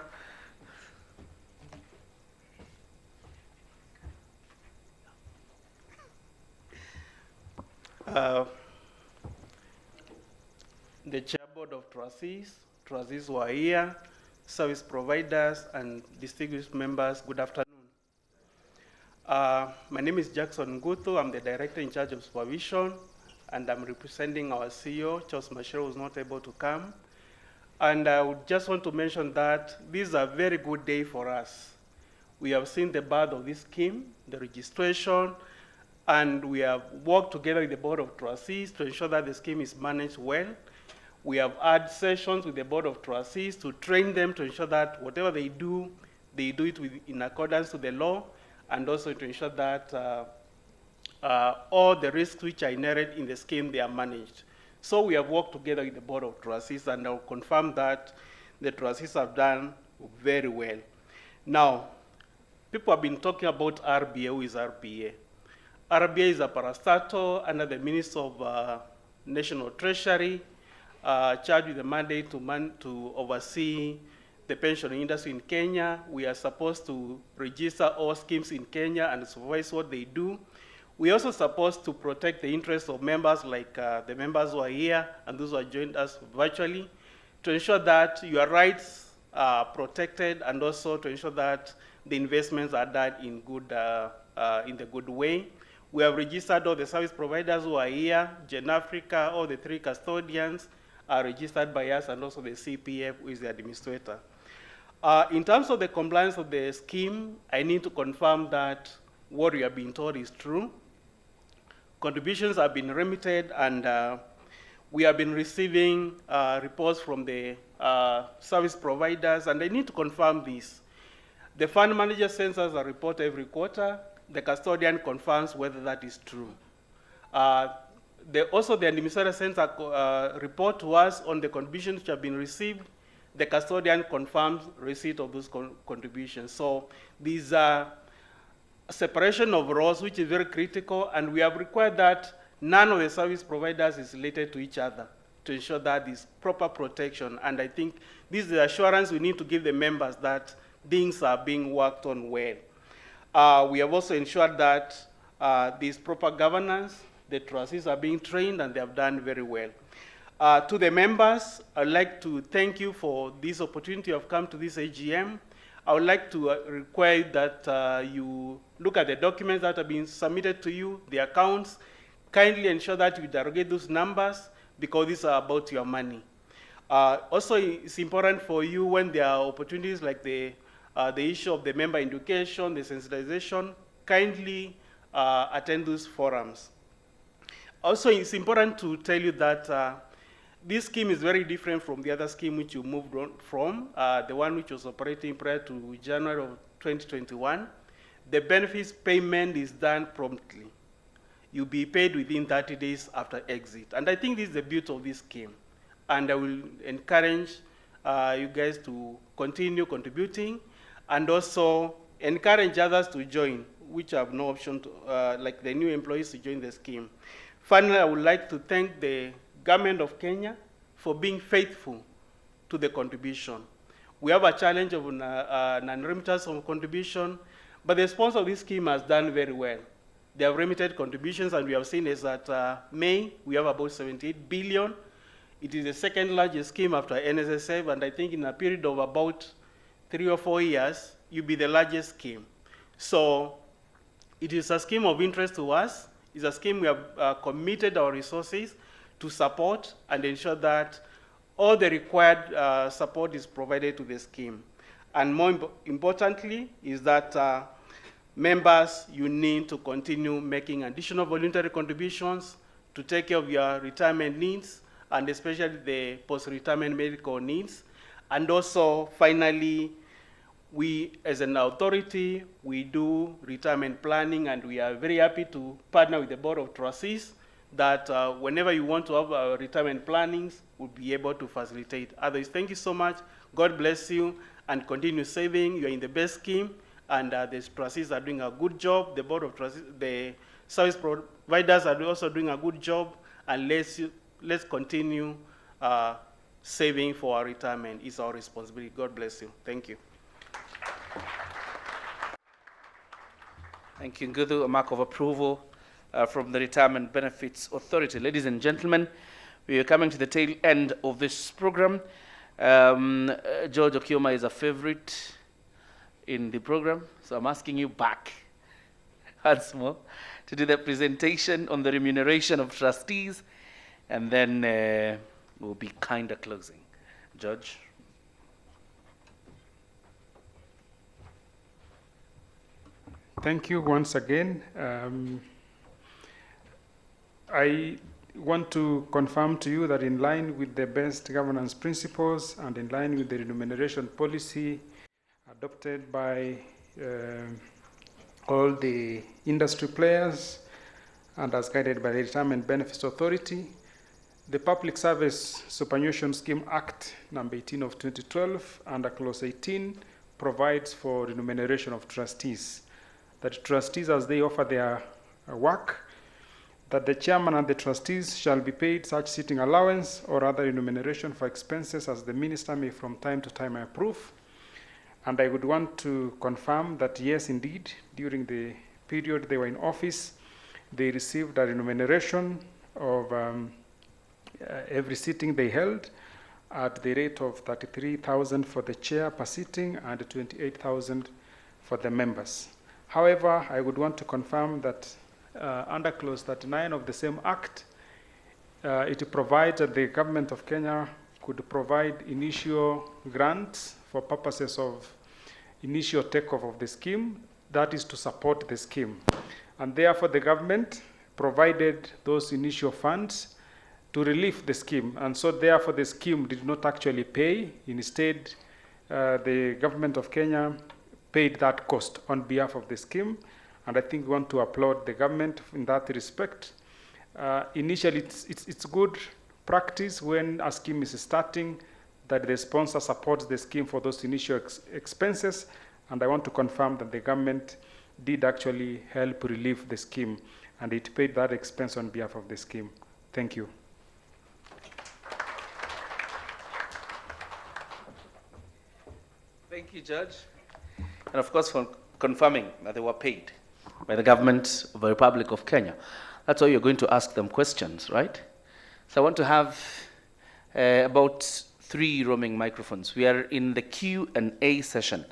The Chair Board of Trustees who are here, service providers, and distinguished members, good afternoon. My name is Jackson Nguthu. I'm the Director in charge of supervision, and I'm representing our CEO, Charles Mashiro, who's not able to come. And I would just want to mention that this is a very good day for us. We have seen the birth of this scheme, the registration, and we have worked together with the Board of Trustees to ensure that the scheme is managed well. We have had sessions with the Board of Trustees to train them to ensure that whatever they do it in accordance to the law, and also to ensure that all the risks which are inherent in the scheme, they are managed. So we have worked together with the Board of Trustees, and I'll confirm that the trustees have done very well. Now, people have been talking about RBA. Who is RBA? RBA is a parastatal under the Minister of National Treasury, charged with the mandate to oversee the pension industry in Kenya. We are supposed to register all schemes in Kenya and supervise what they do. We are also supposed to protect the interests of members like the members who are here and those who have joined us virtually, to ensure that your rights are protected, and also to ensure that the investments are done in the good way. We have registered all the service providers who are here, Gen Africa, all the 3 custodians are registered by us, and also the CPF, who is the administrator. In terms of the compliance of the scheme, I need to confirm that what we have been told is true. Contributions have been remitted, and we have been receiving reports from the service providers, and I need to confirm this. The fund manager sends us a report every quarter. The custodian confirms whether that is true. Also, the administrator sends a report to us on the contributions which have been received. the custodian confirms receipt of those contributions. So these are separation of roles, which is very critical, and we have required that none of the service providers is related to each other to ensure that there's proper protection. And I think this is the assurance we need to give the members that things are being worked on well. We have also ensured that there's proper governance, the trustees are being trained, and they have done very well. To the members, I'd like to thank you for this opportunity of come to this AGM. I would like to require that you look at the documents that have been submitted to you, the accounts. Kindly ensure that you interrogate those numbers because these are about your money. Also, it's important for you when there are opportunities like the issue of the member education, the sensitization, kindly attend those forums. Also, it's important to tell you that this scheme is very different from the other scheme which you moved on from, the one which was operating prior to January of 2021. The benefits payment is done promptly. You'll be paid within 30 days after exit. And I think this is the beauty of this scheme. And I will encourage you guys to continue contributing and also encourage others to join, which have no option to, like the new employees to join the scheme. Finally, I would like to thank the Government of Kenya for being faithful to the contribution. We have a challenge of non-remittance of contribution, but the sponsor of this scheme has done very well. They have remitted contributions, and we have seen is that May, we have about 78 billion. It is the second largest scheme after NSSF, and I think in a period of about 3 or 4 years, you'll be the largest scheme. So it is a scheme of interest to us. It's a scheme we have committed our resources to support and ensure that all the required support is provided to the scheme. And more importantly is that members, you need to continue making additional voluntary contributions to take care of your retirement needs, and especially the post-retirement medical needs. And also, finally, we as an authority, we do retirement planning, and we are very happy to partner with the Board of Trustees that whenever you want to have retirement plannings, we'll be able to facilitate. Others, thank you so much. God bless you, and continue saving. You're in the best scheme, and the trustees are doing a good job. The Board of Trustees, the service providers are also doing a good job, and let's continue saving for our retirement. It's our responsibility. God bless you. Thank you. Thank you, Ngudu. A mark of approval from the Retirement Benefits Authority. Ladies and gentlemen, we are coming to the tail end of this program. George Okioma is a favorite in the program, so I'm asking you back once more to do the presentation on the remuneration of trustees, and then we'll be kind of closing. George. Thank you once again. I want to confirm to you that in line with the best governance principles and in line with the remuneration policy adopted by all the industry players and as guided by the Retirement Benefits Authority, the Public Service Superannuation Scheme Act number 18 of 2012 under clause 18 provides for remuneration of trustees. That trustees, as they offer their work, that the chairman and the trustees shall be paid such sitting allowance or other remuneration for expenses as the minister may from time to time approve. And I would want to confirm that yes, indeed, during the period they were in office, they received a remuneration of every sitting they held at the rate of 33,000 for the chair per sitting and 28,000 for the members. However, I would want to confirm that under clause 39 of the same act, it provides that the government of Kenya could provide initial grants for purposes of initial takeoff of the scheme, that is to support the scheme. And therefore the government provided those initial funds to relieve the scheme. And so therefore the scheme did not actually pay. Instead, the government of Kenya paid that cost on behalf of the scheme. And I think we want to applaud the government in that respect. Initially, it's good practice when a scheme is starting that the sponsor supports the scheme for those initial expenses, and I want to confirm that the government did actually help relieve the scheme, and it paid that expense on behalf of the scheme. Thank you. Thank you, Judge. And of course, for confirming that they were paid by the government of the Republic of Kenya. That's why you're going to ask them questions, right? So I want to have about 3 roaming microphones. We are in the Q&A session.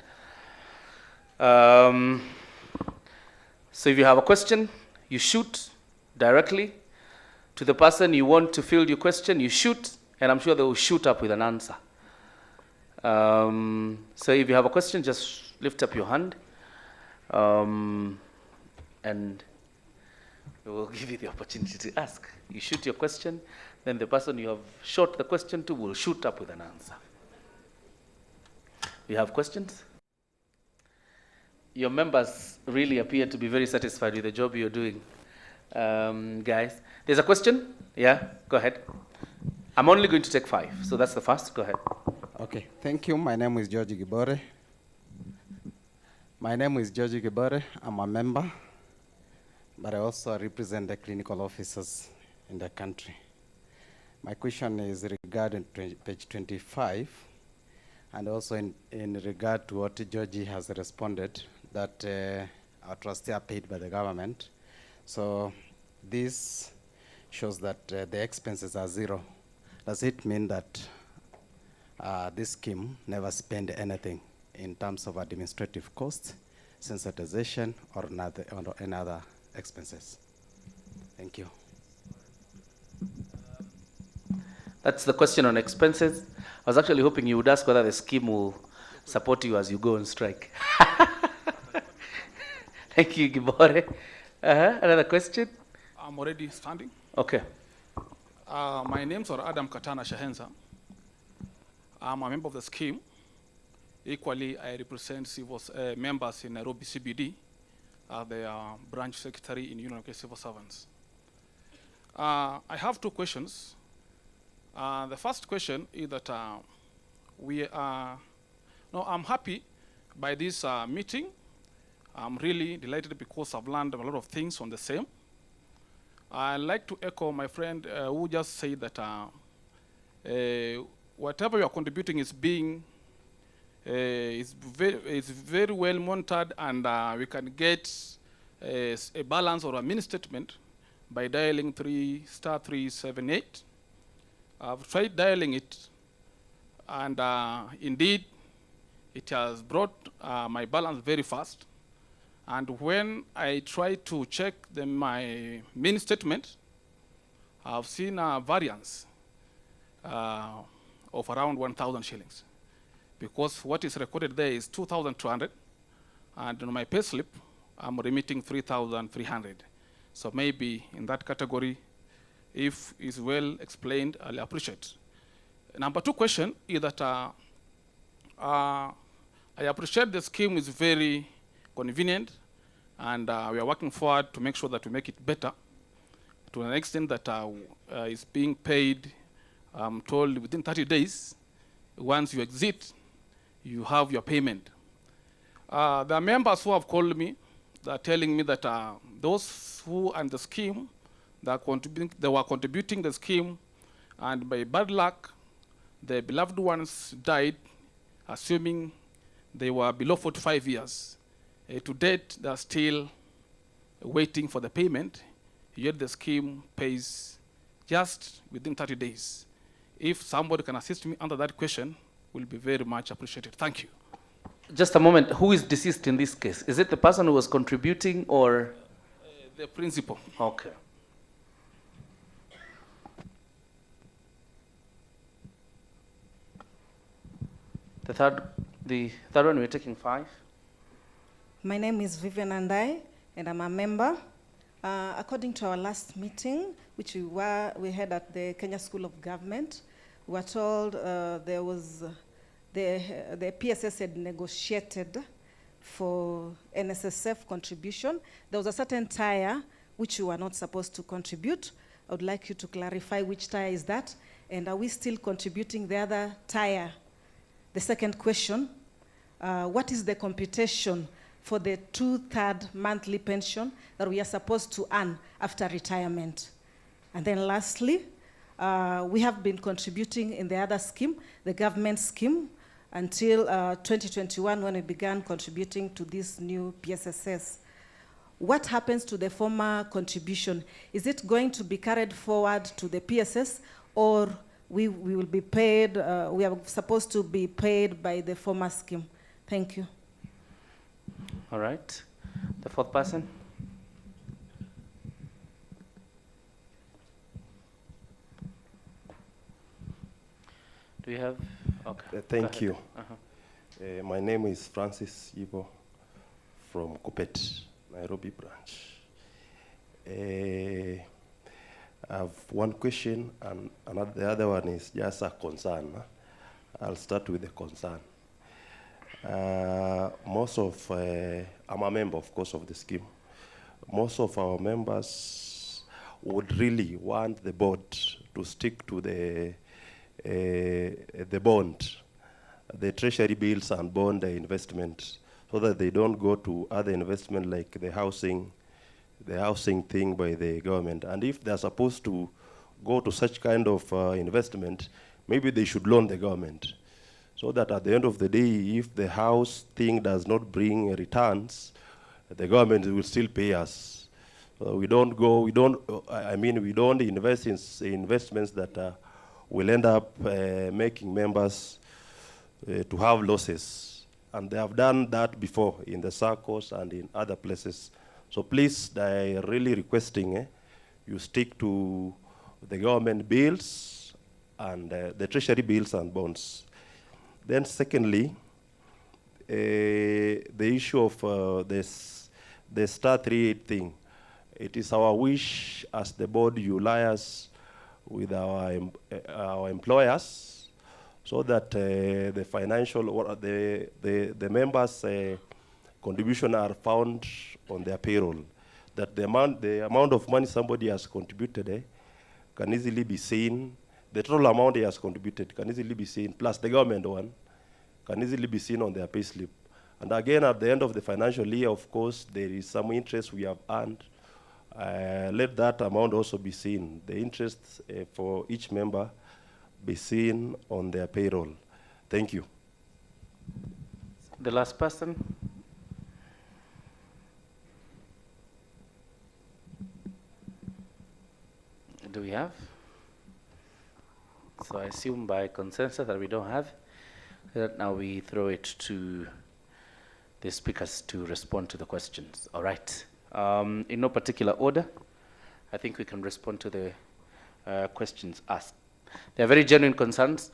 So if you have a question, you shoot directly to the person you want to field your question, you shoot, and I'm sure they will shoot up with an answer. So if you have a question, just lift up your hand, and we will give you the opportunity to ask. You shoot your question, then the person you have shot the question to will shoot up with an answer. You have questions? Your members really appear to be very satisfied with the job you're doing. Guys, there's a question? Yeah, go ahead. I'm only going to take 5, so that's the first. Go ahead. Okay, thank you. My name is George Gibore. I'm a member, but I also represent the clinical officers in the country. My question is regarding page 25, and also in regard to what Georgie has responded, that our trustees are paid by the government. So this shows that the expenses are 0. Does it mean that this scheme never spent anything in terms of administrative costs, sensitization, or any other expenses? Thank you. That's the question on expenses. I was actually hoping you would ask whether the scheme will support you as you go on strike. Thank you, Gibore. Another question? I'm already standing. Okay. My name's Adam Katana Shahenza. I'm a member of the scheme. Equally, I represent civil members in Nairobi CBD, the branch secretary in Union of Civil Servants. I have 2 questions. The first question is that I'm happy by this meeting. I'm really delighted because I've learned a lot of things on the same. I'd like to echo my friend who just said that whatever you are contributing is being is very well monitored, and we can get a balance or a mini statement by dialing *378. I've tried dialing it, and indeed, it has brought my balance very fast. And when I try to check my mini statement, I've seen a variance of around 1,000 shillings, because what is recorded there is 2,200, and on my pay slip, I'm remitting 3,300. So maybe in that category, if it's well explained, I'll appreciate. Number 2 question is that I appreciate the scheme is very convenient, and we are working forward to make sure that we make it better to an extent that it's being paid, I'm told, within 30 days. Once you exit, you have your payment. There are members who have called me, they're telling me that those who are in the scheme, they were contributing the scheme, and by bad luck, their beloved ones died, assuming they were below 45 years. To date, they're still waiting for the payment, yet the scheme pays just within 30 days. If somebody can assist me under that question, will be very much appreciated. Thank you. Just a moment. Who is deceased in this case? Is it the person who was contributing, or? The principal. Okay. The third one, we're taking 5. My name is Vivian Andai, and I'm a member. According to our last meeting, which we had at the Kenya School of Government, we were told there was the PSS had negotiated for NSSF contribution. There was a certain tier which you were not supposed to contribute. I would like you to clarify which tier is that, And are we still contributing the other tier? The second question, what is the computation for the 2/3 monthly pension that we are supposed to earn after retirement? And then lastly, we have been contributing in the other scheme, the government scheme, until 2021 when we began contributing to this new PSSS. What happens to the former contribution? Is it going to be carried forward to the PSS, or we will be paid, we are supposed to be paid by the former scheme? Thank you. All right. The fourth person. Do you have? Okay. Thank you. Uh-huh. My name is Francis Ivo from Kupet, Nairobi branch. I have one question, and the other one is just a concern. I'll start with the concern. I'm a member, of course, of the scheme. Most of our members would really want the board to stick to the bond, the treasury bills and bond investment, so that they don't go to other investment like the housing thing by the government. And if they're supposed to go to such kind of investment, maybe they should loan the government, so that at the end of the day, if the house thing does not bring returns, the government will still pay us. We don't invest in investments that will end up making members to have losses. And they have done that before in the circles and in other places. So please, I really requesting you stick to the government bills and the treasury bills and bonds. Then secondly, the issue of the Star 38 thing. It is our wish as the board you liaise with our employers, so that the financial or the members' contribution are found on their payroll. That the amount of money somebody has contributed can easily be seen. The total amount he has contributed can easily be seen, plus the government one can easily be seen on their payslip. And again, at the end of the financial year, of course, there is some interest we have earned. Let that amount also be seen. The interest for each member be seen on their payroll. Thank you. The last person. Do we have? So I assume by consensus that we don't have. Now we throw it to the speakers to respond to the questions. All right. In no particular order, I think we can respond to the questions asked. They are very genuine concerns.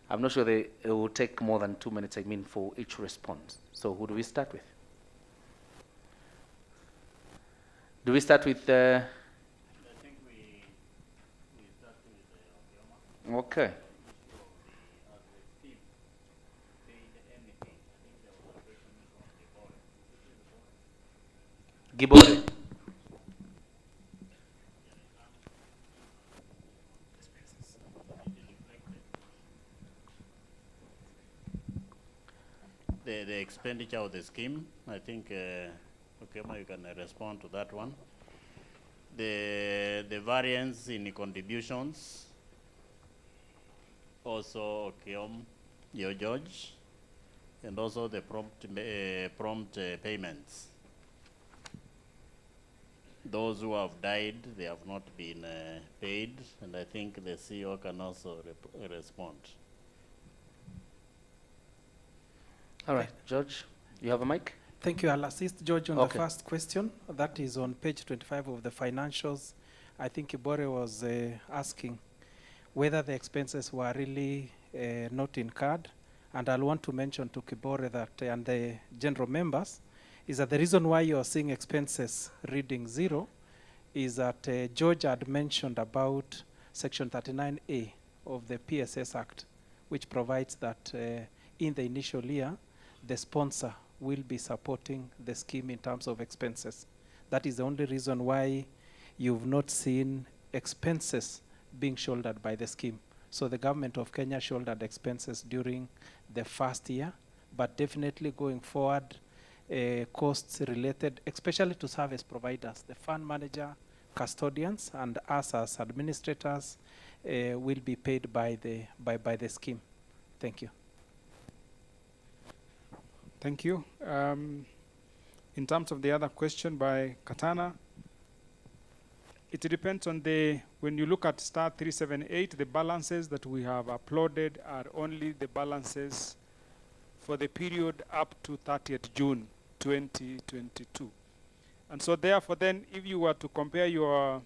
I'm not sure it will take more than 2 minutes, for each response. So who do we start with? Do we start with... I think we start with okay. Gibore. The expenditure of the scheme, I think, Okema, you can respond to that one. The variance in contributions, also Okeom, your George, and also the prompt payments. Those who have died, they have not been paid, and I think the CEO can also respond. All right, George, you have a mic? Thank you. I'll assist George on the first question. That is on page 25 of the financials. I think Ibore was asking whether the expenses were really not incurred. And I'll want to mention to Kibore that, and the general members, is that the reason why you're seeing expenses reading 0 is that George had mentioned about Section 39A of the PSS Act, which provides that in the initial year, the sponsor will be supporting the scheme in terms of expenses. That is the only reason why you've not seen expenses being shouldered by the scheme. So the government of Kenya shouldered expenses during the first year, but definitely going forward, costs related, especially to service providers, the fund manager, custodians, and us as administrators will be paid by the scheme. Thank you. Thank you. In terms of the other question by Katana, it depends on when you look at star 378, the balances that we have uploaded are only the balances for the period up to 30th June 2022. And so therefore then, if you were to compare your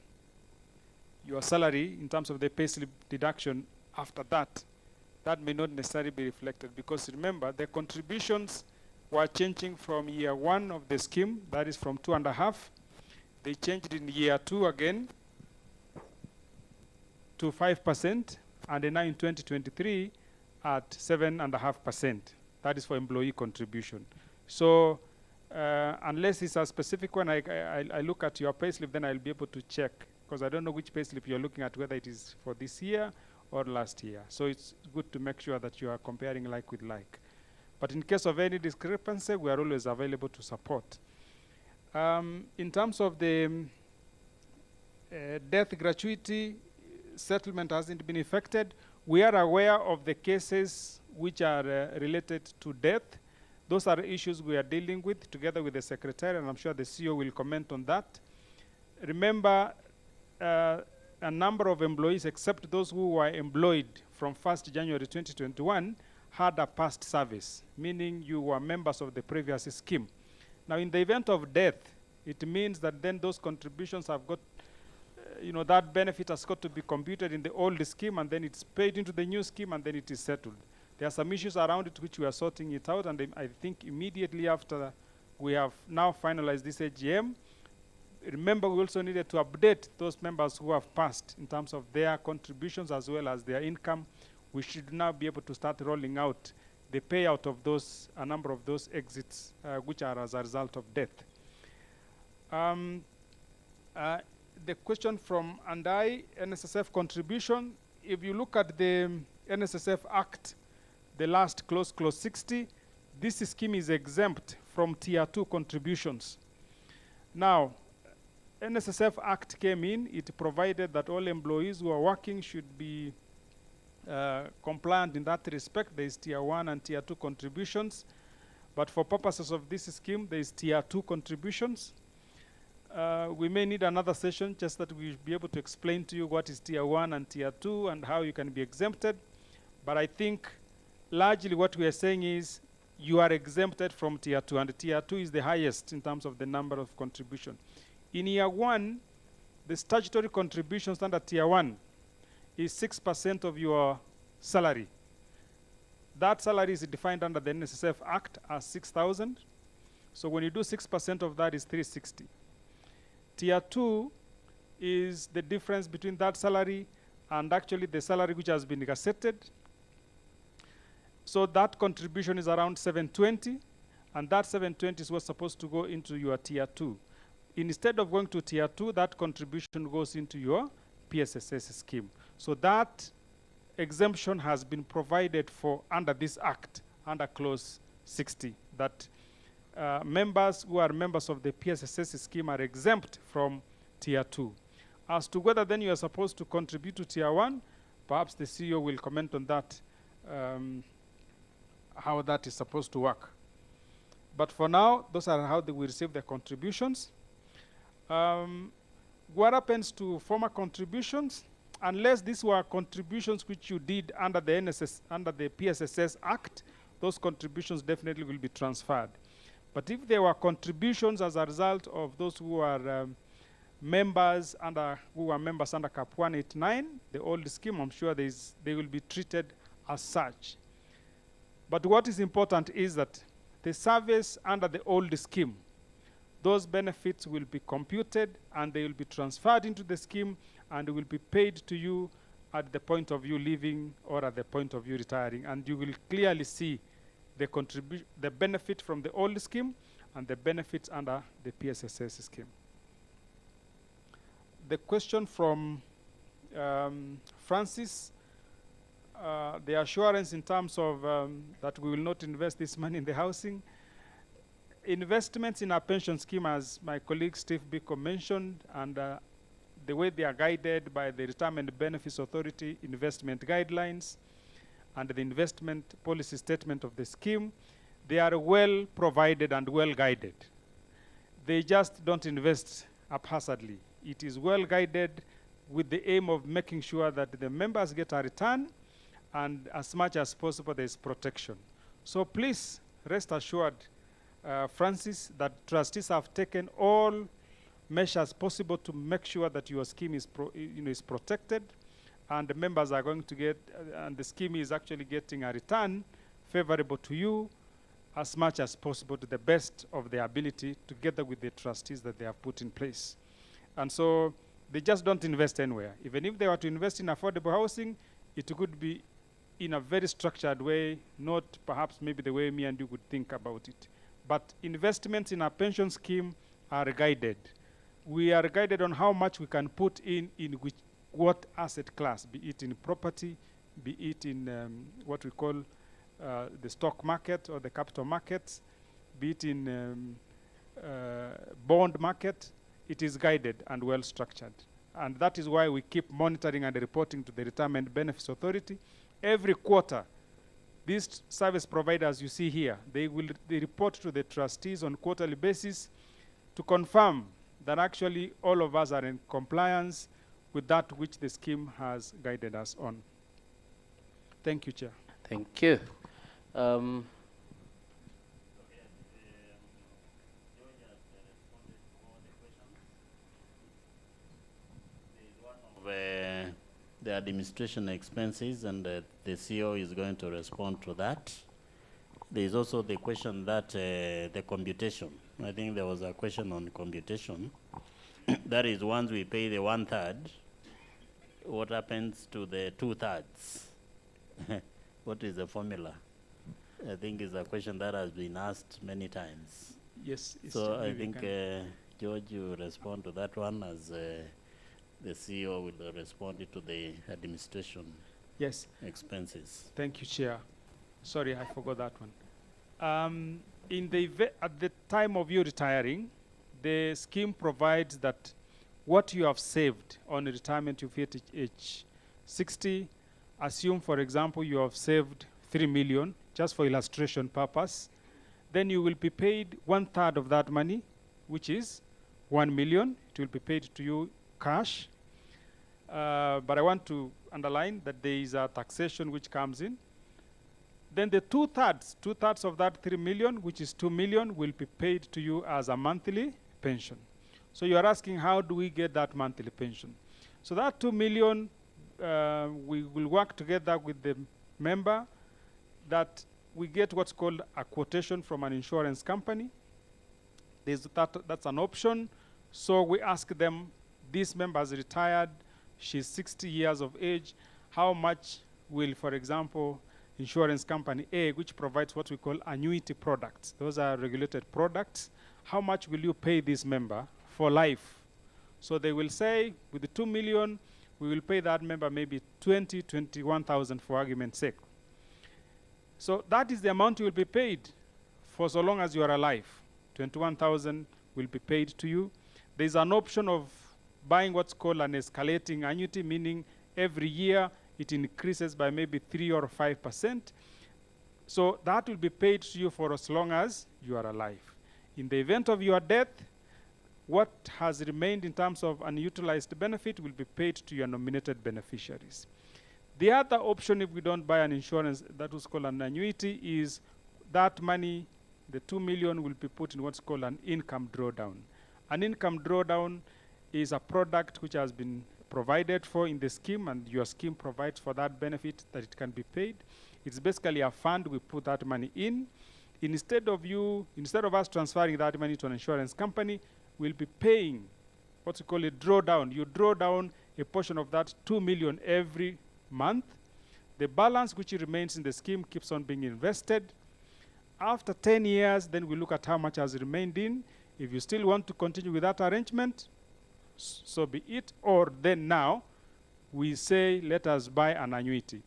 salary in terms of the payslip deduction after that, that may not necessarily be reflected, because remember, the contributions were changing from year 1 of the scheme, that is from 2.5. They changed in year 2 again to 5%, and then now in 2023 at 7.5%. That is for employee contribution. So unless it's a specific one, I look at your payslip, then I'll be able to check, because I don't know which payslip you're looking at, whether it is for this year or last year. So it's good to make sure that you are comparing like with like. But in case of any discrepancy, we are always available to support. In terms of the death gratuity, settlement hasn't been effected. We are aware of the cases which are related to death. Those are issues we are dealing with together with the Secretary, and I'm sure the CEO will comment on that. Remember, a number of employees, except those who were employed from 1st January 2021, had a past service, meaning you were members of the previous scheme. Now, in the event of death, it means that then those contributions have got, that benefit has got to be computed in the old scheme, and then it's paid into the new scheme, and then it is settled. There are some issues around it which we are sorting it out, and I think immediately after we have now finalized this AGM, remember we also needed to update those members who have passed in terms of their contributions as well as their income. We should now be able to start rolling out the payout of those, a number of those exits which are as a result of death. The question from Andai, NSSF contribution, if you look at the NSSF Act, the last clause, clause 60, this scheme is exempt from tier 2 contributions. Now, NSSF Act came in, it provided that all employees who are working should be compliant in that respect. There is tier 1 and tier 2 contributions, but for purposes of this scheme, there is tier 2 contributions. We may need another session just that we'll be able to explain to you what is tier 1 and tier 2 and how you can be exempted. But I think largely what we are saying is you are exempted from tier 2, and tier 2 is the highest in terms of the number of contribution. In year 1, the statutory contributions under tier 1 is 6% of your salary. That salary is defined under the NSSF Act as 6,000. So when you do 6% of that is 360. Tier 2 is the difference between that salary and actually the salary which has been gazetted. So that contribution is around 720, and that 720 is what's supposed to go into your tier 2. Instead of going to tier 2, that contribution goes into your PSSS scheme. So that exemption has been provided for under this act, under clause 60, that members who are members of the PSSS scheme are exempt from tier 2. As to whether then you are supposed to contribute to tier 1, perhaps the CEO will comment on that, how that is supposed to work. But for now, those are how they will receive their contributions. What happens to former contributions? Unless these were contributions which you did under the PSSS Act, those contributions definitely will be transferred. But if there were contributions as a result of those who are members under CAP 189, the old scheme, I'm sure they will be treated as such. But what is important is that the service under the old scheme, those benefits will be computed and they will be transferred into the scheme and will be paid to you at the point of you leaving or at the point of you retiring. And you will clearly see the benefit from the old scheme and the benefits under the PSSS scheme. The question from Francis the assurance in terms of that we will not invest this money in the housing. Investments in our pension scheme, as my colleague Steve Biko mentioned, and the way they are guided by the Retirement Benefits Authority investment guidelines and the investment policy statement of the scheme, they are well provided and well guided. They just don't invest haphazardly. It is well guided with the aim of making sure that the members get a return, and as much as possible there is protection. So please rest assured, Francis, that trustees have taken all measures possible to make sure that your scheme is, is protected, and the members are going to get, and the scheme is actually getting a return favorable to you as much as possible to the best of their ability, together with the trustees that they have put in place. And so they just don't invest anywhere. Even if they were to invest in affordable housing, it could be in a very structured way, not perhaps maybe the way me and you would think about it. But investments in our pension scheme are guided. We are guided on how much we can put in what asset class, be it in property, be it in what we call the stock market or the capital markets, be it in bond market. It is guided and well structured. And that is why we keep monitoring and reporting to the Retirement Benefits Authority. Every quarter, these service providers you see here, they report to the trustees on quarterly basis to confirm that actually all of us are in compliance with that which the scheme has guided us on. Thank you, Chair. Thank you. The administration expenses, and the CEO is going to respond to that. There is also the question that the computation. I think there was a question on computation. That is, once we pay the 1/3, what happens to the 2/3? What is the formula? I think it's a question that has been asked many times. Yes. So I think, George, you respond to that one, as the CEO will respond to the administration expenses. Thank you, Chair. Sorry, I forgot that one. At the time of you retiring, the scheme provides that what you have saved on retirement, you hit age 60. Assume, for example, you have saved 3 million, just for illustration purpose. Then you will be paid 1/3 of that money, which is 1 million. It will be paid to you cash. But I want to underline that there is a taxation which comes in. Then the 2/3 of that 3 million, which is 2 million, will be paid to you as a monthly pension. So you are asking, how do we get that monthly pension? So that 2 million, we will work together with the member that we get what's called a quotation from an insurance company. That's an option. So we ask them, this member is retired, she's 60 years of age, how much will, for example, insurance company A, which provides what we call annuity products, those are regulated products, how much will you pay this member for life? So they will say, with the 2 million, we will pay that member maybe 21,000 for argument's sake. So that is the amount you will be paid for so long as you are alive. 21,000 will be paid to you. There's an option of buying what's called an escalating annuity, meaning every year it increases by maybe 3 or 5%. So that will be paid to you for as long as you are alive. In the event of your death, what has remained in terms of unutilized benefit will be paid to your nominated beneficiaries. The other option, if we don't buy an insurance, that was called an annuity, is that money, the 2 million, will be put in what's called an income drawdown. An income drawdown is a product which has been provided for in the scheme, and your scheme provides for that benefit that it can be paid. It's basically a fund. We put that money in. Instead of us transferring that money to an insurance company, we'll be paying what we call a drawdown. You draw down a portion of that 2 million every month. The balance which remains in the scheme keeps on being invested. After 10 years, then we look at how much has remained in. If you still want to continue with that arrangement, so be it. Or then now, we say, let us buy an annuity.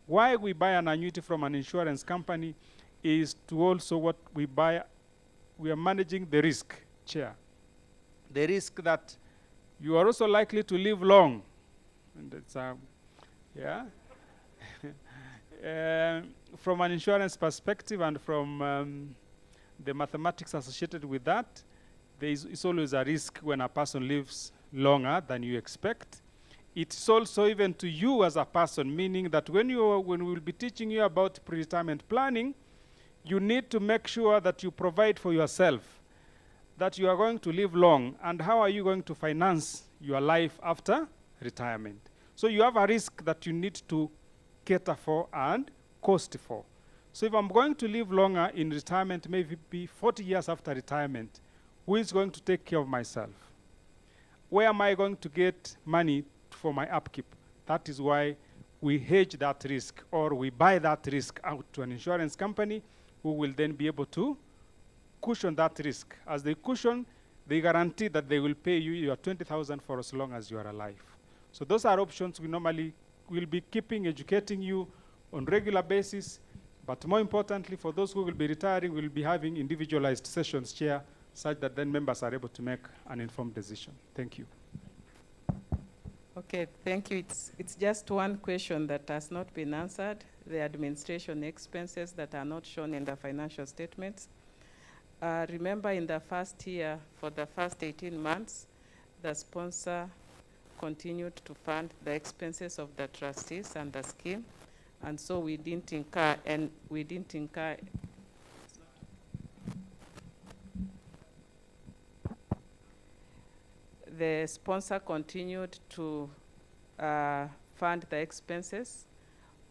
Why we buy an annuity from an insurance company is to also what we buy, we are managing the risk, Chair. The risk that you are also likely to live long. And it's, yeah. From an insurance perspective and from the mathematics associated with that, it's always a risk when a person lives longer than you expect. It's also even to you as a person, meaning that when we will be teaching you about pre-retirement planning, you need to make sure that you provide for yourself, that you are going to live long, and how are you going to finance your life after retirement. So you have a risk that you need to cater for and cost for. So if I'm going to live longer in retirement, maybe 40 years after retirement, who is going to take care of myself? Where am I going to get money for my upkeep? That is why we hedge that risk, or we buy that risk out to an insurance company who will then be able to cushion that risk. As they cushion, they guarantee that they will pay you your 20,000 for as long as you are alive. So those are options we normally will be keeping, educating you on regular basis. But more importantly, for those who will be retiring, we'll be having individualized sessions, Chair, such that then members are able to make an informed decision. Thank you. Okay, thank you. It's just one question that has not been answered, the administration expenses that are not shown in the financial statements. Remember, in the first year, for the first 18 months, the sponsor continued to fund the expenses of the trustees and the scheme, and so we didn't incur, the sponsor continued to fund the expenses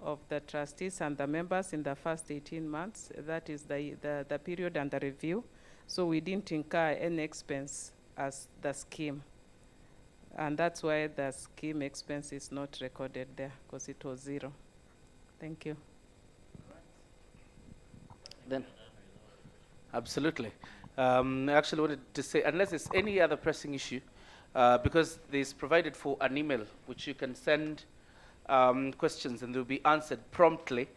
of the trustees and the members in the first 18 months. That is the period under review. So we didn't incur any expense as the scheme. And that's why the scheme expense is not recorded there, because it was 0. Thank you. Then, absolutely. I actually wanted to say, unless there's any other pressing issue, because there's provided for an email which you can send questions and they'll be answered promptly.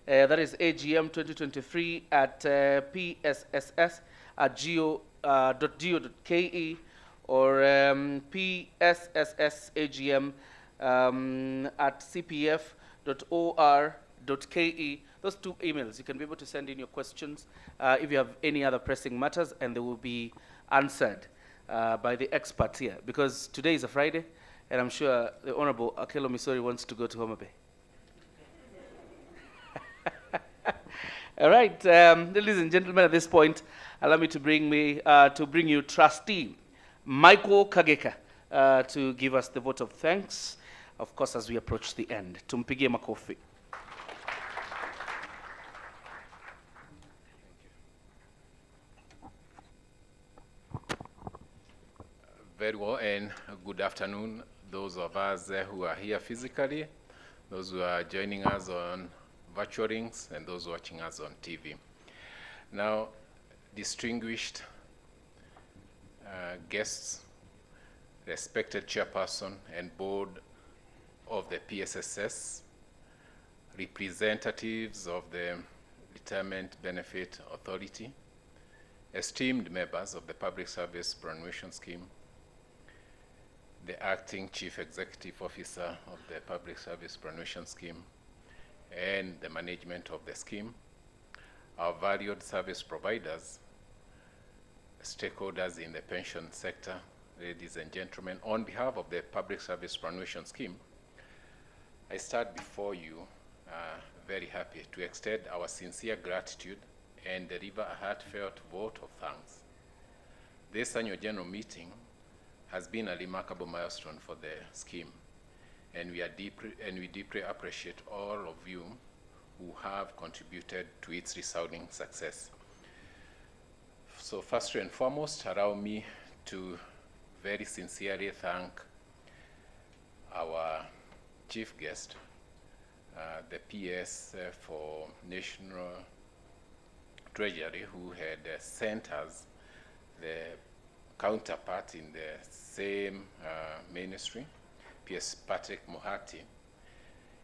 That is AGM 2023 at psss@go.go.ke or psssagm at cpf.or.ke. Those 2 emails, you can be able to send in your questions if you have any other pressing matters, and they will be answered by the experts here, because today is a Friday, and I'm sure the Honorable Akelo Misori wants to go to Homa Bay. All right, ladies and gentlemen, at this point, allow me to bring you Trustee Michael Kageka to give us the vote of thanks, of course, as we approach the end. Tumpigie makofi. Very well, and good afternoon, those of us who are here physically, those who are joining us on virtual links, and those watching us on TV. Now, distinguished guests, respected chairperson and board of the PSSS, representatives of the Retirement Benefit Authority, esteemed members of the Public Service Superannuation Scheme, the acting Chief Executive Officer of the Public Service Superannuation Scheme, and the management of the scheme, our valued service providers, stakeholders in the pension sector, ladies and gentlemen, on behalf of the Public Service Superannuation Scheme, I stand before you very happy to extend our sincere gratitude and deliver a heartfelt vote of thanks. This annual general meeting has been a remarkable milestone for the scheme, and we deeply appreciate all of you who have contributed to its resounding success. So first and foremost, allow me to very sincerely thank our chief guest, the PS for National Treasury, who had sent us the counterpart in the same ministry, PS Patrick Mohati,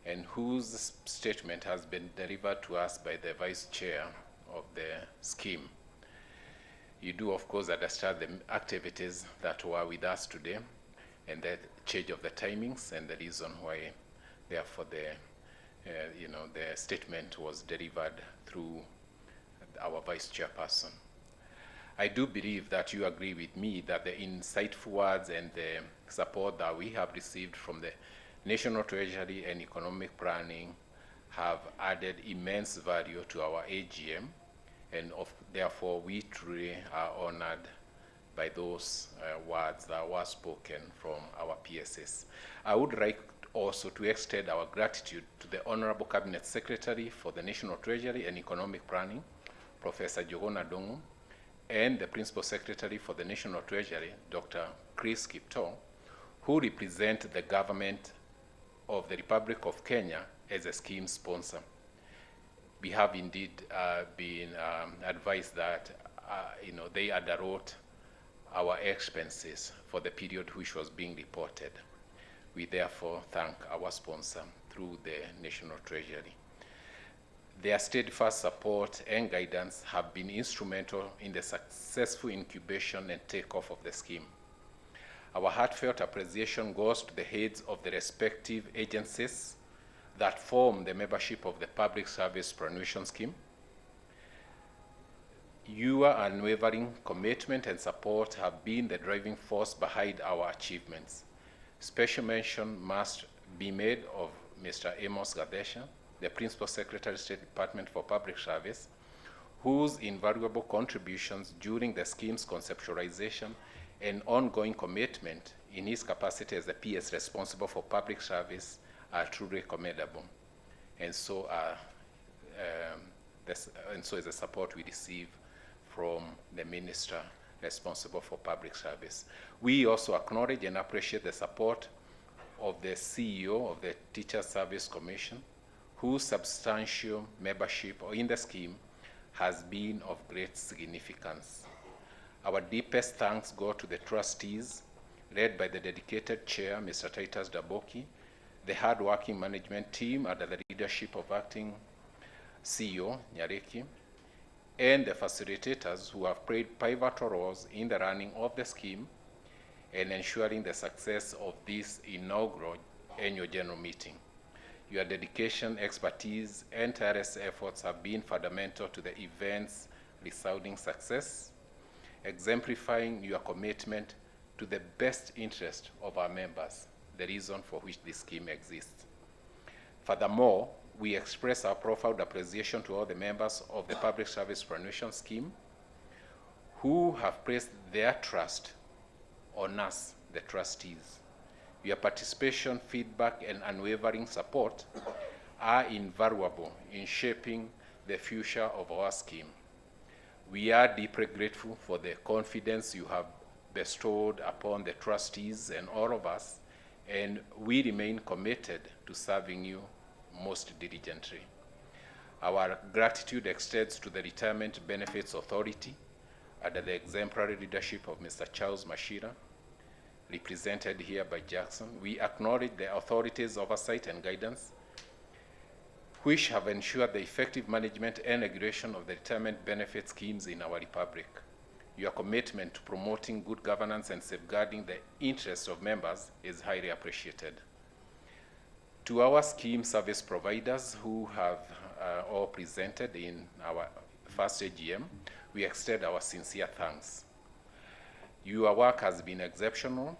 and whose statement has been delivered to us by the Vice Chair of the scheme. You do, of course, understand the activities that were with us today and the change of the timings and the reason why, therefore, the statement was delivered through our Vice Chairperson. I do believe that you agree with me that the insightful words and the support that we have received from the National Treasury and Economic Planning have added immense value to our AGM, and therefore we truly are honored by those words that were spoken from our PSS. I would like also to extend our gratitude to the Honorable Cabinet Secretary for the National Treasury and Economic Planning, Professor Jogona Dongo, and the Principal Secretary for the National Treasury, Dr. Chris Kipto, who represent the government of the Republic of Kenya as a scheme sponsor. We have indeed been advised that they underwrote our expenses for the period which was being reported. We therefore thank our sponsor through the National Treasury. Their steadfast support and guidance have been instrumental in the successful incubation and takeoff of the scheme. Our heartfelt appreciation goes to the heads of the respective agencies that form the membership of the Public Service Superannuation Scheme. Your unwavering commitment and support have been the driving force behind our achievements. Special mention must be made of Mr. Amos Gadesha, the Principal Secretary, State Department for Public Service, whose invaluable contributions during the scheme's conceptualization and ongoing commitment in his capacity as the PS responsible for public service are truly commendable. And so is the support we receive from the Minister responsible for public service. We also acknowledge and appreciate the support of the CEO of the Teacher Service Commission, whose substantial membership in the scheme has been of great significance. Our deepest thanks go to the trustees, led by the dedicated chair, Mr. Titus Daboki, the hard-working management team under the leadership of acting CEO, Nyareki, and the facilitators who have played pivotal roles in the running of the scheme and ensuring the success of this inaugural annual general meeting. Your dedication, expertise, and tireless efforts have been fundamental to the event's resounding success, exemplifying your commitment to the best interest of our members, the reason for which this scheme exists. Furthermore, we express our profound appreciation to all the members of the Public Service Superannuation Scheme who have placed their trust on us, the trustees. Your participation, feedback, and unwavering support are invaluable in shaping the future of our scheme. We are deeply grateful for the confidence you have bestowed upon the trustees and all of us, and we remain committed to serving you most diligently. Our gratitude extends to the Retirement Benefits Authority under the exemplary leadership of Mr. Charles Mashira, represented here by Jackson. We acknowledge the authorities' oversight and guidance, which have ensured the effective management and regulation of the retirement benefit schemes in our republic. Your commitment to promoting good governance and safeguarding the interests of members is highly appreciated. To our scheme service providers who have all presented in our first AGM, we extend our sincere thanks. Your work has been exceptional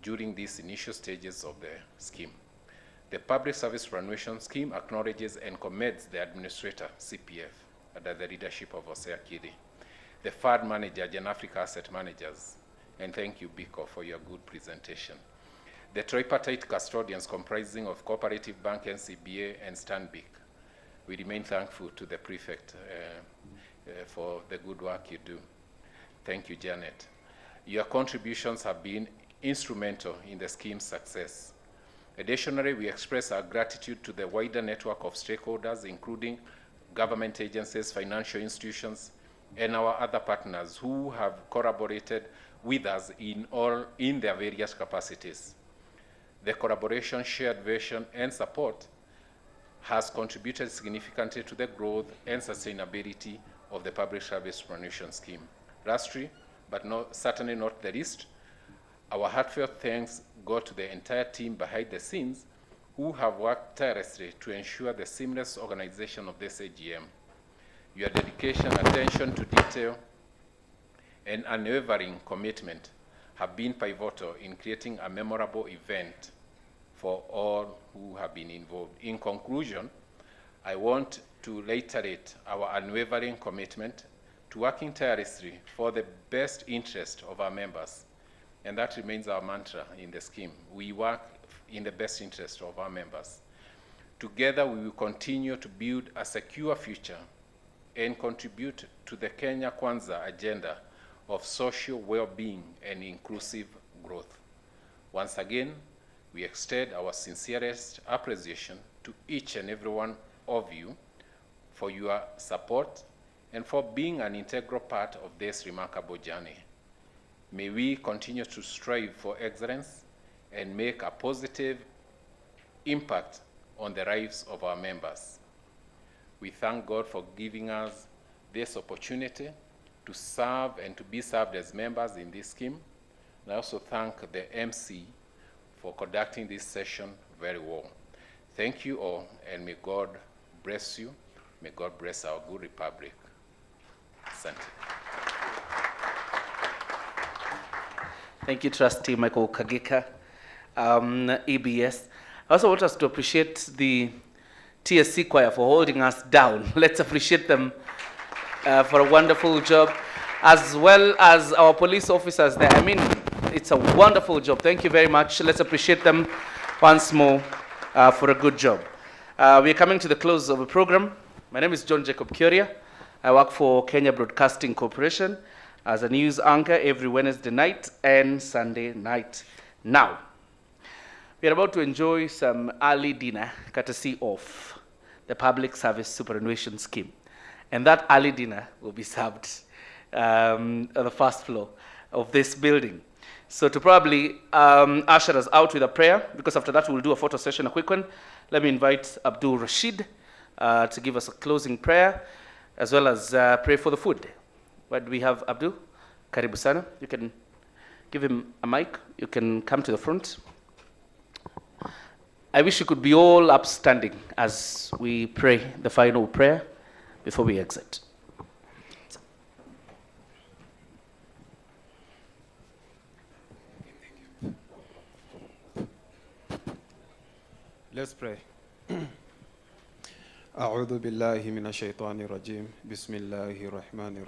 during these initial stages of the scheme. The Public Service Superannuation Scheme acknowledges and commends the administrator, CPF, under the leadership of Hosea Kiri, the fund manager, Jan Africa Asset Managers, and thank you, Biko, for your good presentation. The tripartite custodians comprising of Cooperative Bank, NCBA, and Stanbic. We remain thankful to the prefect for the good work you do. Thank you, Janet. Your contributions have been instrumental in the scheme's success. Additionally, we express our gratitude to the wider network of stakeholders, including government agencies, financial institutions, and our other partners who have collaborated with us in their various capacities. The collaboration, shared vision, and support has contributed significantly to the growth and sustainability of the Public Service Superannuation Scheme. Lastly, but certainly not the least, our heartfelt thanks go to the entire team behind the scenes who have worked tirelessly to ensure the seamless organization of this AGM. Your dedication, attention to detail, and unwavering commitment have been pivotal in creating a memorable event for all who have been involved. In conclusion, I want to reiterate our unwavering commitment to working tirelessly for the best interest of our members, and that remains our mantra in the scheme. We work in the best interest of our members. Together, we will continue to build a secure future and contribute to the Kenya Kwanza agenda of social well-being and inclusive growth. Once again, we extend our sincerest appreciation to each and every one of you for your support and for being an integral part of this remarkable journey. May we continue to strive for excellence and make a positive impact on the lives of our members. We thank God for giving us this opportunity to serve and to be served as members in this scheme. And I also thank the MC for conducting this session very well. Thank you all, and may God bless you. May God bless our good republic. Asante. Thank you, Trustee Michael Kagika, EBS. I also want us to appreciate the TSC choir for holding us down. Let's appreciate them for a wonderful job, as well as our police officers there. I mean, it's a wonderful job. Thank you very much. Let's appreciate them once more for a good job. We're coming to the close of the program. My name is John Jacob Kuria. I work for Kenya Broadcasting Corporation as a news anchor every Wednesday night and Sunday night. Now, we are about to enjoy some early dinner courtesy of the Public Service Superannuation Scheme. And that early dinner will be served on the first floor of this building. So to probably usher us out with a prayer, because after that we'll do a photo session, a quick one. Let me invite Abdul Rashid to give us a closing prayer, as well as pray for the food. What do we have, Abdul? Karibu sana. You can give him a mic. You can come to the front. I wish you could be all upstanding as we pray the final prayer before we exit. Let's pray. أعوذ بالله من الشيطان الرجيم بسم الله الرحمن الرحيم